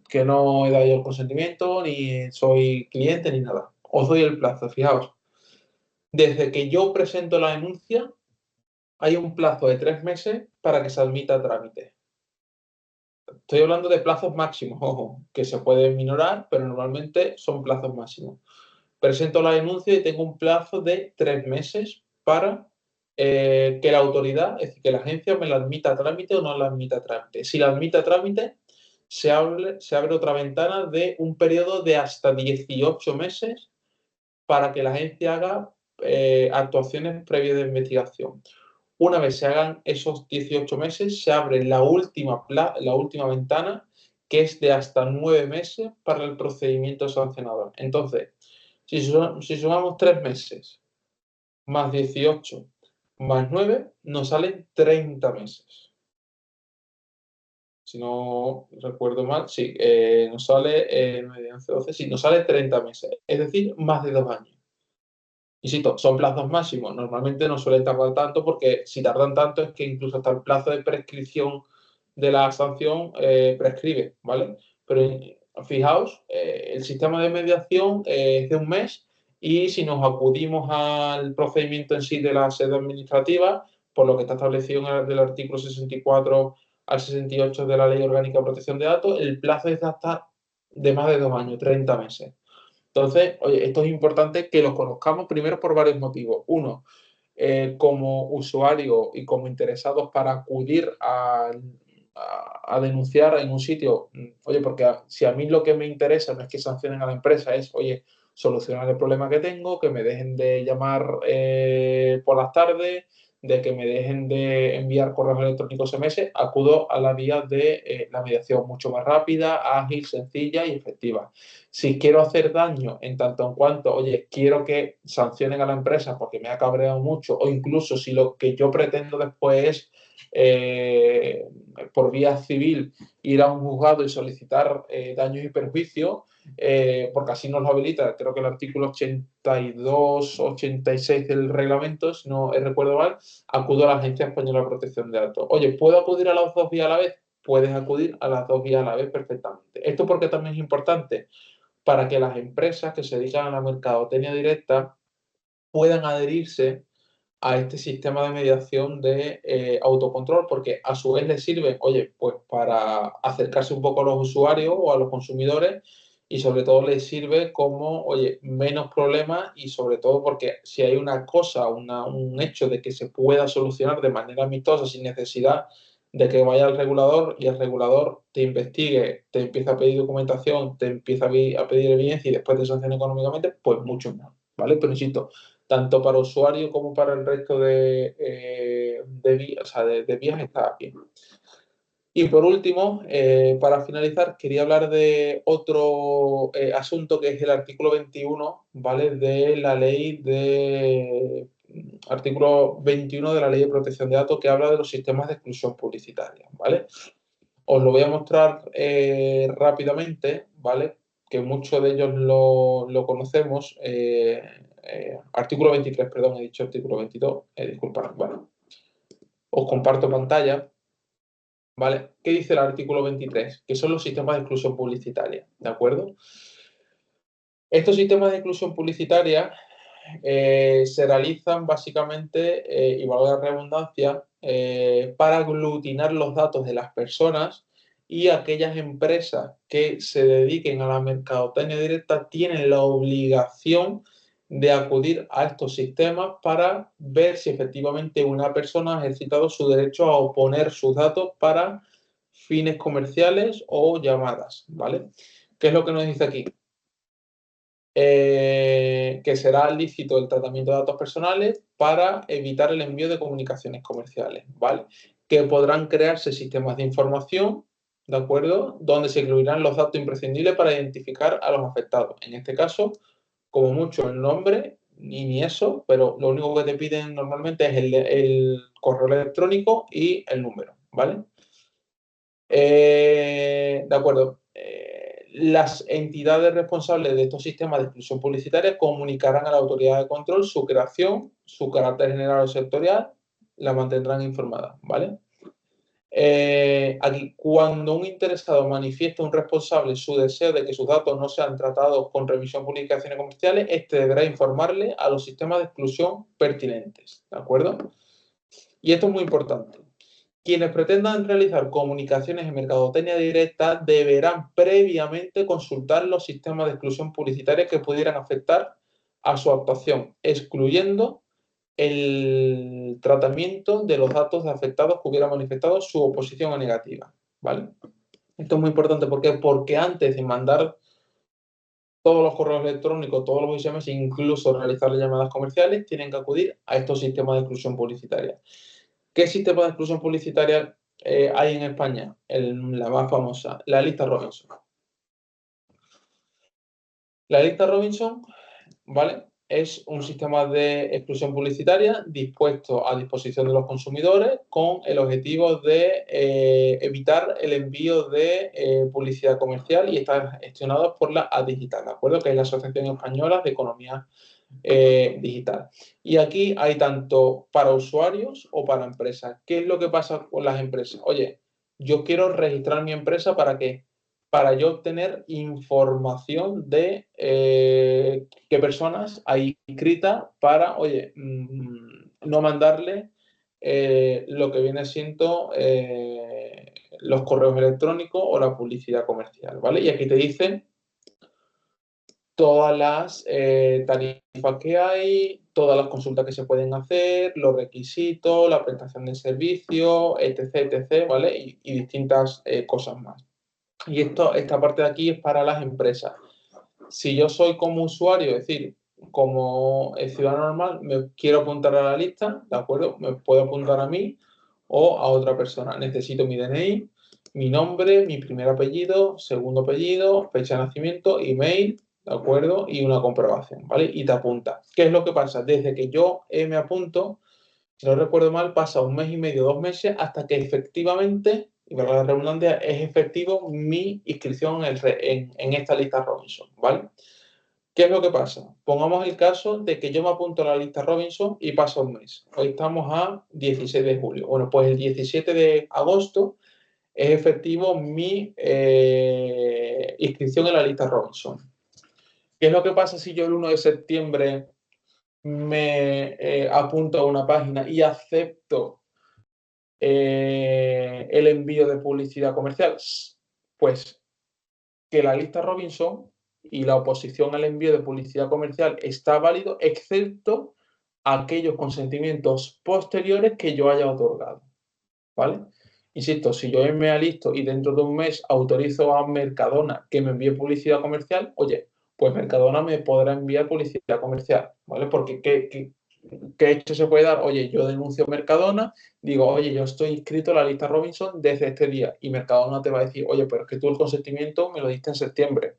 que no he dado yo el consentimiento, ni soy cliente, ni nada. Os doy el plazo, fijaos. Desde que yo presento la denuncia, hay un plazo de 3 meses para que se admita a trámite. Estoy hablando de plazos máximos, ojo, que se pueden minorar, pero normalmente son plazos máximos. Presento la denuncia y tengo un plazo de 3 meses para que la autoridad, es decir, que la agencia me la admita a trámite o no la admita a trámite. Si la admite a trámite, se abre otra ventana de un periodo de hasta 18 meses para que la agencia haga actuaciones previas de investigación. Una vez se hagan esos 18 meses, se abre la última ventana, que es de hasta 9 meses para el procedimiento sancionador. Entonces, si sumamos 3 meses más 18 más 9, nos salen 30 meses. si no recuerdo mal, sí, nos sale, mediante 12, sí, nos sale 30 meses, es decir, más de 2 años. Insisto, son plazos máximos, normalmente no suelen tardar tanto porque si tardan tanto es que incluso hasta el plazo de prescripción de la sanción prescribe, ¿vale? Pero fijaos, el sistema de mediación es de un mes y si nos acudimos al procedimiento en sí de la sede administrativa, por lo que está establecido en del artículo 64 al 68 de la Ley Orgánica de Protección de Datos, el plazo es hasta de más de 2 años, 30 meses. Entonces, oye, esto es importante que lo conozcamos primero por varios motivos. Uno, como usuario y como interesados para acudir a denunciar en un sitio, oye, porque si a mí lo que me interesa no es que sancionen a la empresa, es, oye, solucionar el problema que tengo, que me dejen de llamar por las tardes, de que me dejen de enviar correos electrónicos SMS, acudo a la vía de la mediación mucho más rápida, ágil, sencilla y efectiva. Si quiero hacer daño en tanto en cuanto, oye, quiero que sancionen a la empresa porque me ha cabreado mucho, o incluso si lo que yo pretendo después es, por vía civil, ir a un juzgado y solicitar daños y perjuicios, porque así nos lo habilita, creo que el artículo 82, 86 del reglamento, si no recuerdo mal, acudo a la Agencia Española de Protección de Datos. Oye, ¿puedo acudir a las dos vías a la vez? Puedes acudir a las dos vías a la vez perfectamente. Esto porque también es importante para que las empresas que se dedican a la mercadotecnia directa puedan adherirse a este sistema de mediación de autocontrol, porque a su vez les sirve, oye, pues para acercarse un poco a los usuarios o a los consumidores y sobre todo les sirve como, oye, menos problemas y sobre todo porque si hay una cosa, un hecho de que se pueda solucionar de manera amistosa sin necesidad de que vaya al regulador y el regulador te investigue, te empieza a pedir documentación, te empieza a pedir evidencia y después te sanciona económicamente, pues mucho más, ¿vale? Pero insisto, tanto para usuario como para el resto o sea, de vías está bien. Y por último, para finalizar, quería hablar de otro asunto que es el artículo 21, ¿vale? De la ley artículo 21 de la Ley de Protección de Datos que habla de los sistemas de exclusión publicitaria, ¿vale? Os lo voy a mostrar rápidamente, ¿vale? Que muchos de ellos lo conocemos. Artículo 23, perdón, he dicho artículo 22, disculpad, bueno. Os comparto pantalla, ¿vale? ¿Qué dice el artículo 23? Que son los sistemas de exclusión publicitaria, ¿de acuerdo? Estos sistemas de exclusión publicitaria se realizan básicamente, y valga la redundancia, para aglutinar los datos de las personas y aquellas empresas que se dediquen a la mercadotecnia directa tienen la obligación de acudir a estos sistemas para ver si efectivamente una persona ha ejercitado su derecho a oponer sus datos para fines comerciales o llamadas, ¿vale? ¿Qué es lo que nos dice aquí? Que será lícito el tratamiento de datos personales para evitar el envío de comunicaciones comerciales, ¿vale? Que podrán crearse sistemas de información, ¿de acuerdo? Donde se incluirán los datos imprescindibles para identificar a los afectados. En este caso, como mucho el nombre, ni eso, pero lo único que te piden normalmente es el correo electrónico y el número, ¿vale? De acuerdo. Las entidades responsables de estos sistemas de exclusión publicitaria comunicarán a la autoridad de control su creación, su carácter general o sectorial, la mantendrán informada, ¿vale? Aquí, cuando un interesado manifiesta a un responsable su deseo de que sus datos no sean tratados con revisión de publicaciones comerciales, este deberá informarle a los sistemas de exclusión pertinentes, ¿de acuerdo? Y esto es muy importante. Quienes pretendan realizar comunicaciones en mercadotecnia directa deberán previamente consultar los sistemas de exclusión publicitaria que pudieran afectar a su actuación, excluyendo el tratamiento de los datos de afectados que hubieran manifestado su oposición o negativa, ¿vale? Esto es muy importante porque antes de mandar todos los correos electrónicos, todos los SMS, incluso realizar llamadas comerciales, tienen que acudir a estos sistemas de exclusión publicitaria. ¿Qué sistema de exclusión publicitaria hay en España? La más famosa, la lista Robinson. La lista Robinson, ¿vale? es un sistema de exclusión publicitaria dispuesto a disposición de los consumidores con el objetivo de evitar el envío de publicidad comercial y está gestionado por la AdDigital, ¿de acuerdo? Que es la Asociación Española de Economía Digital. Y aquí hay tanto para usuarios o para empresas. ¿Qué es lo que pasa con las empresas? Oye, yo quiero registrar mi empresa ¿para qué? Para yo obtener información de qué personas hay inscritas para, oye, no mandarle lo que viene siendo los correos electrónicos o la publicidad comercial, ¿vale? Y aquí te dicen todas las tarifas que hay, todas las consultas que se pueden hacer, los requisitos, la prestación de servicio, etc., etc., ¿vale? Y distintas cosas más. Y esta parte de aquí es para las empresas. Si yo soy como usuario, es decir, como ciudadano normal, me quiero apuntar a la lista, ¿de acuerdo? Me puedo apuntar a mí o a otra persona. Necesito mi DNI, mi nombre, mi primer apellido, segundo apellido, fecha de nacimiento, email, ¿de acuerdo? Y una comprobación, ¿vale? Y te apunta. ¿Qué es lo que pasa? Desde que yo me apunto, si no recuerdo mal, pasa 1 mes y medio, 2 meses, hasta que efectivamente, y para la redundancia, es efectivo mi inscripción en esta lista Robinson, ¿vale? ¿Qué es lo que pasa? Pongamos el caso de que yo me apunto a la lista Robinson y pasa un mes. Hoy estamos a 16 de julio. Bueno, pues el 17 de agosto es efectivo mi inscripción en la lista Robinson. ¿Qué es lo que pasa si yo el 1 de septiembre me apunto a una página y acepto el envío de publicidad comercial? Pues que la lista Robinson y la oposición al envío de publicidad comercial está válido, excepto aquellos consentimientos posteriores que yo haya otorgado, ¿vale? Insisto, si yo me alisto y dentro de un mes autorizo a Mercadona que me envíe publicidad comercial, oye, pues Mercadona me podrá enviar publicidad comercial, ¿vale? Porque ¿qué hecho se puede dar? Oye, yo denuncio a Mercadona, digo, oye, yo estoy inscrito en la lista Robinson desde este día y Mercadona te va a decir, oye, pero es que tú el consentimiento me lo diste en septiembre,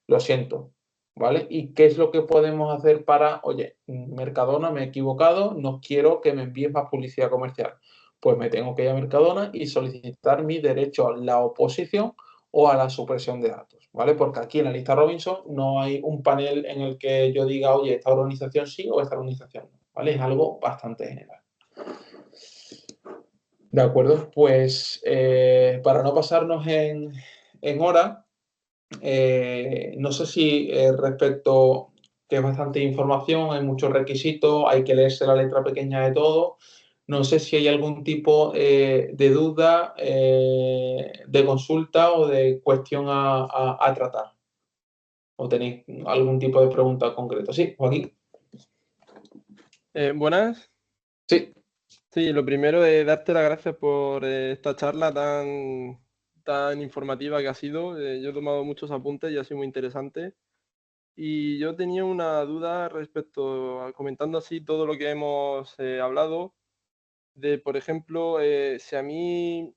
lo siento, ¿vale? ¿Y qué es lo que podemos hacer para, oye, Mercadona, me he equivocado, no quiero que me envíes más publicidad comercial? Pues me tengo que ir a Mercadona y solicitar mi derecho a la oposición o a la supresión de datos, ¿vale? Porque aquí en la lista Robinson no hay un panel en el que yo diga, oye, esta organización sí o esta organización no, ¿vale? Es algo bastante general. De acuerdo, pues para no pasarnos en hora, no sé si respecto, que es bastante información, hay muchos requisitos, hay que leerse la letra pequeña de todo. No sé si hay algún tipo de duda, de consulta o de cuestión a tratar. ¿O tenéis algún tipo de pregunta concreta? Sí, Joaquín. Buenas. Sí. Sí, lo primero es darte las gracias por esta charla tan informativa que ha sido. Yo he tomado muchos apuntes y ha sido muy interesante. Y yo tenía una duda respecto a comentando así todo lo que hemos hablado. De, por ejemplo, si a mí,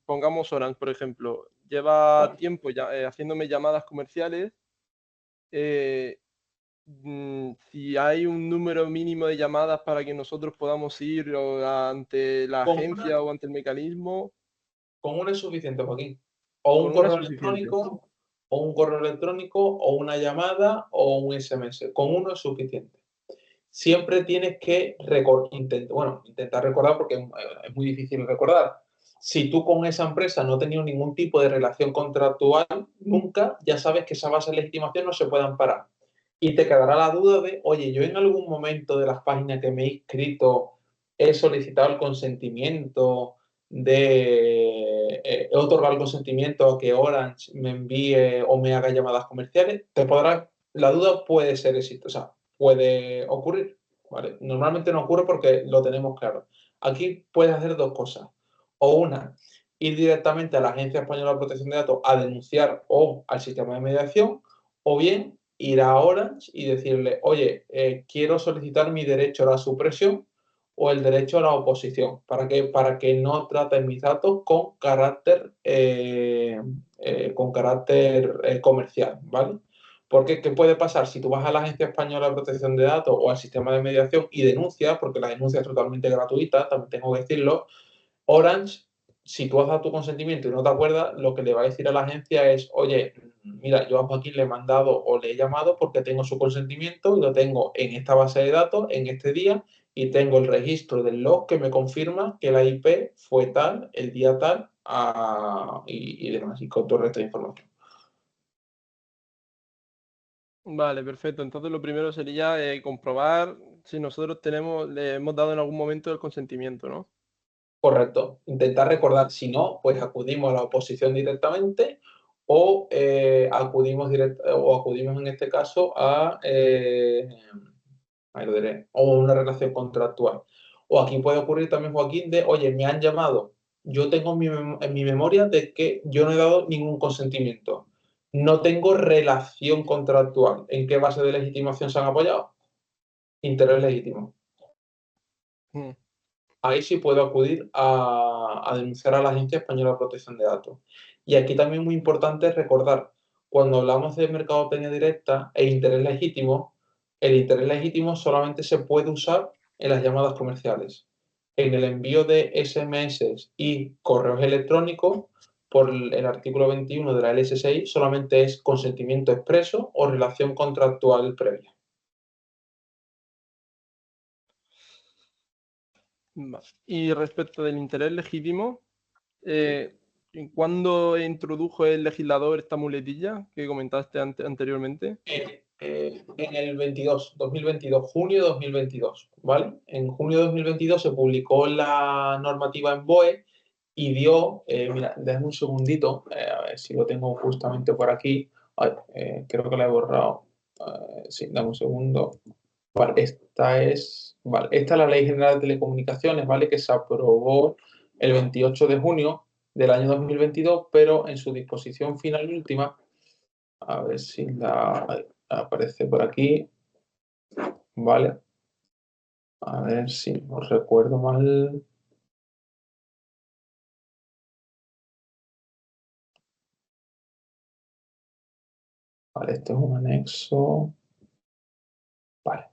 pongamos Orange, por ejemplo, lleva tiempo ya, haciéndome llamadas comerciales, si hay un número mínimo de llamadas para que nosotros podamos ir ante la agencia o ante el mecanismo. Con una es suficiente, Joaquín. O un Con una es correo suficiente. electrónico, o una llamada, o un SMS. Con uno es suficiente. Siempre tienes que intentar recordar porque es muy difícil recordar. Si tú con esa empresa no has tenido ningún tipo de relación contractual, nunca, ya sabes que esa base de legitimación no se puede amparar. Y te quedará la duda de, oye, yo en algún momento de las páginas que me he inscrito he solicitado el consentimiento he otorgado el consentimiento a que Orange me envíe o me haga llamadas comerciales. La duda puede ser exitosa, puede ocurrir, ¿vale? Normalmente no ocurre porque lo tenemos claro. Aquí puedes hacer dos cosas. O una, ir directamente a la Agencia Española de Protección de Datos a denunciar o al sistema de mediación, o bien ir a Orange y decirle, oye, quiero solicitar mi derecho a la supresión o el derecho a la oposición. ¿Para qué? Para que no traten mis datos con carácter comercial, ¿vale? Porque, ¿qué puede pasar? Si tú vas a la Agencia Española de Protección de Datos o al sistema de mediación y denuncias, porque la denuncia es totalmente gratuita, también tengo que decirlo, Orange, si tú has dado tu consentimiento y no te acuerdas, lo que le va a decir a la agencia es, oye, mira, yo a Joaquín le he mandado o le he llamado porque tengo su consentimiento y lo tengo en esta base de datos, en este día, y tengo el registro del log que me confirma que la IP fue tal, el día tal, y demás, y con todo el resto de información. Vale, perfecto. Entonces lo primero sería comprobar si nosotros le hemos dado en algún momento el consentimiento, ¿no? Correcto. Intentar recordar, si no, pues acudimos a la oposición directamente o acudimos en este caso a ahí lo diré, o una relación contractual. O aquí puede ocurrir también, Joaquín, de, oye, me han llamado, yo tengo en mi memoria de que yo no he dado ningún consentimiento. No tengo relación contractual. ¿En qué base de legitimación se han apoyado? Interés legítimo. Mm. Ahí sí puedo acudir a denunciar a la Agencia Española de Protección de Datos. Y aquí también muy importante recordar, cuando hablamos de mercadotecnia directa e interés legítimo, el interés legítimo solamente se puede usar en las llamadas comerciales. En el envío de SMS y correos electrónicos, por el artículo 21 de la LSSI, solamente es consentimiento expreso o relación contractual previa. Vale. Y respecto del interés legítimo, ¿cuándo introdujo el legislador esta muletilla que comentaste anteriormente? En el 2022, junio de 2022, ¿vale? En junio de 2022 se publicó la normativa en BOE y dio, mira, déjame un segundito, a ver si lo tengo justamente por aquí. Ay, creo que la he borrado. Sí, dame un segundo. Vale, esta es la Ley General de Telecomunicaciones, ¿vale? Que se aprobó el 28 de junio del año 2022, pero en su disposición final y última, a ver si aparece por aquí, ¿vale? A ver si no recuerdo mal. Vale, este es un anexo. Vale.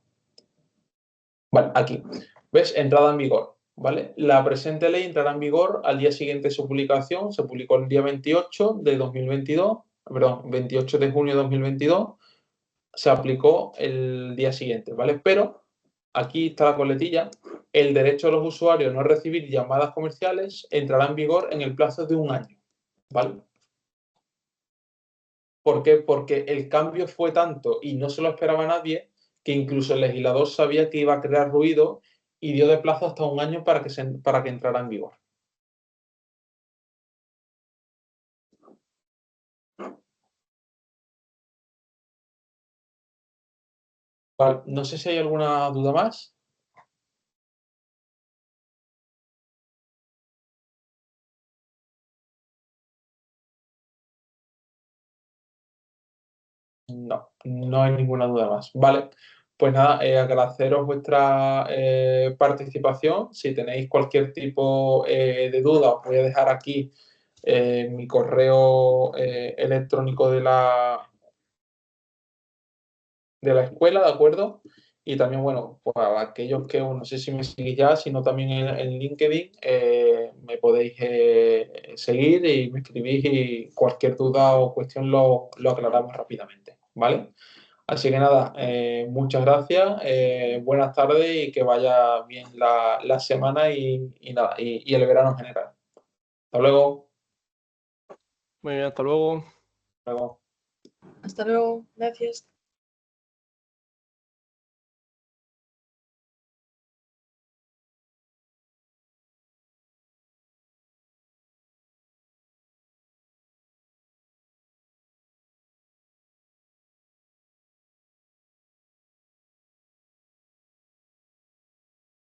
Vale, aquí. ¿Ves? Entrada en vigor. ¿Vale? La presente ley entrará en vigor al día siguiente de su publicación. Se publicó el día 28 de 2022, perdón, 28 de junio de 2022. Se aplicó el día siguiente, ¿vale? Pero aquí está la coletilla. El derecho de los usuarios a no recibir llamadas comerciales entrará en vigor en el plazo de un año, ¿vale? ¿Por qué? Porque el cambio fue tanto y no se lo esperaba nadie que incluso el legislador sabía que iba a crear ruido y dio de plazo hasta un año para que entrara en vigor. Vale, no sé si hay alguna duda más. No, no hay ninguna duda más. Vale, pues nada, agradeceros vuestra participación. Si tenéis cualquier tipo de duda, os voy a dejar aquí mi correo electrónico de la escuela, ¿de acuerdo? Y también, bueno, pues a aquellos que no sé si me seguís ya, sino también en LinkedIn, me podéis seguir y me escribís y cualquier duda o cuestión lo aclaramos rápidamente, ¿vale? Así que nada, muchas gracias, buenas tardes y que vaya bien la semana nada, y el verano en general. Hasta luego. Muy bien, hasta luego. Hasta luego. Hasta luego, gracias.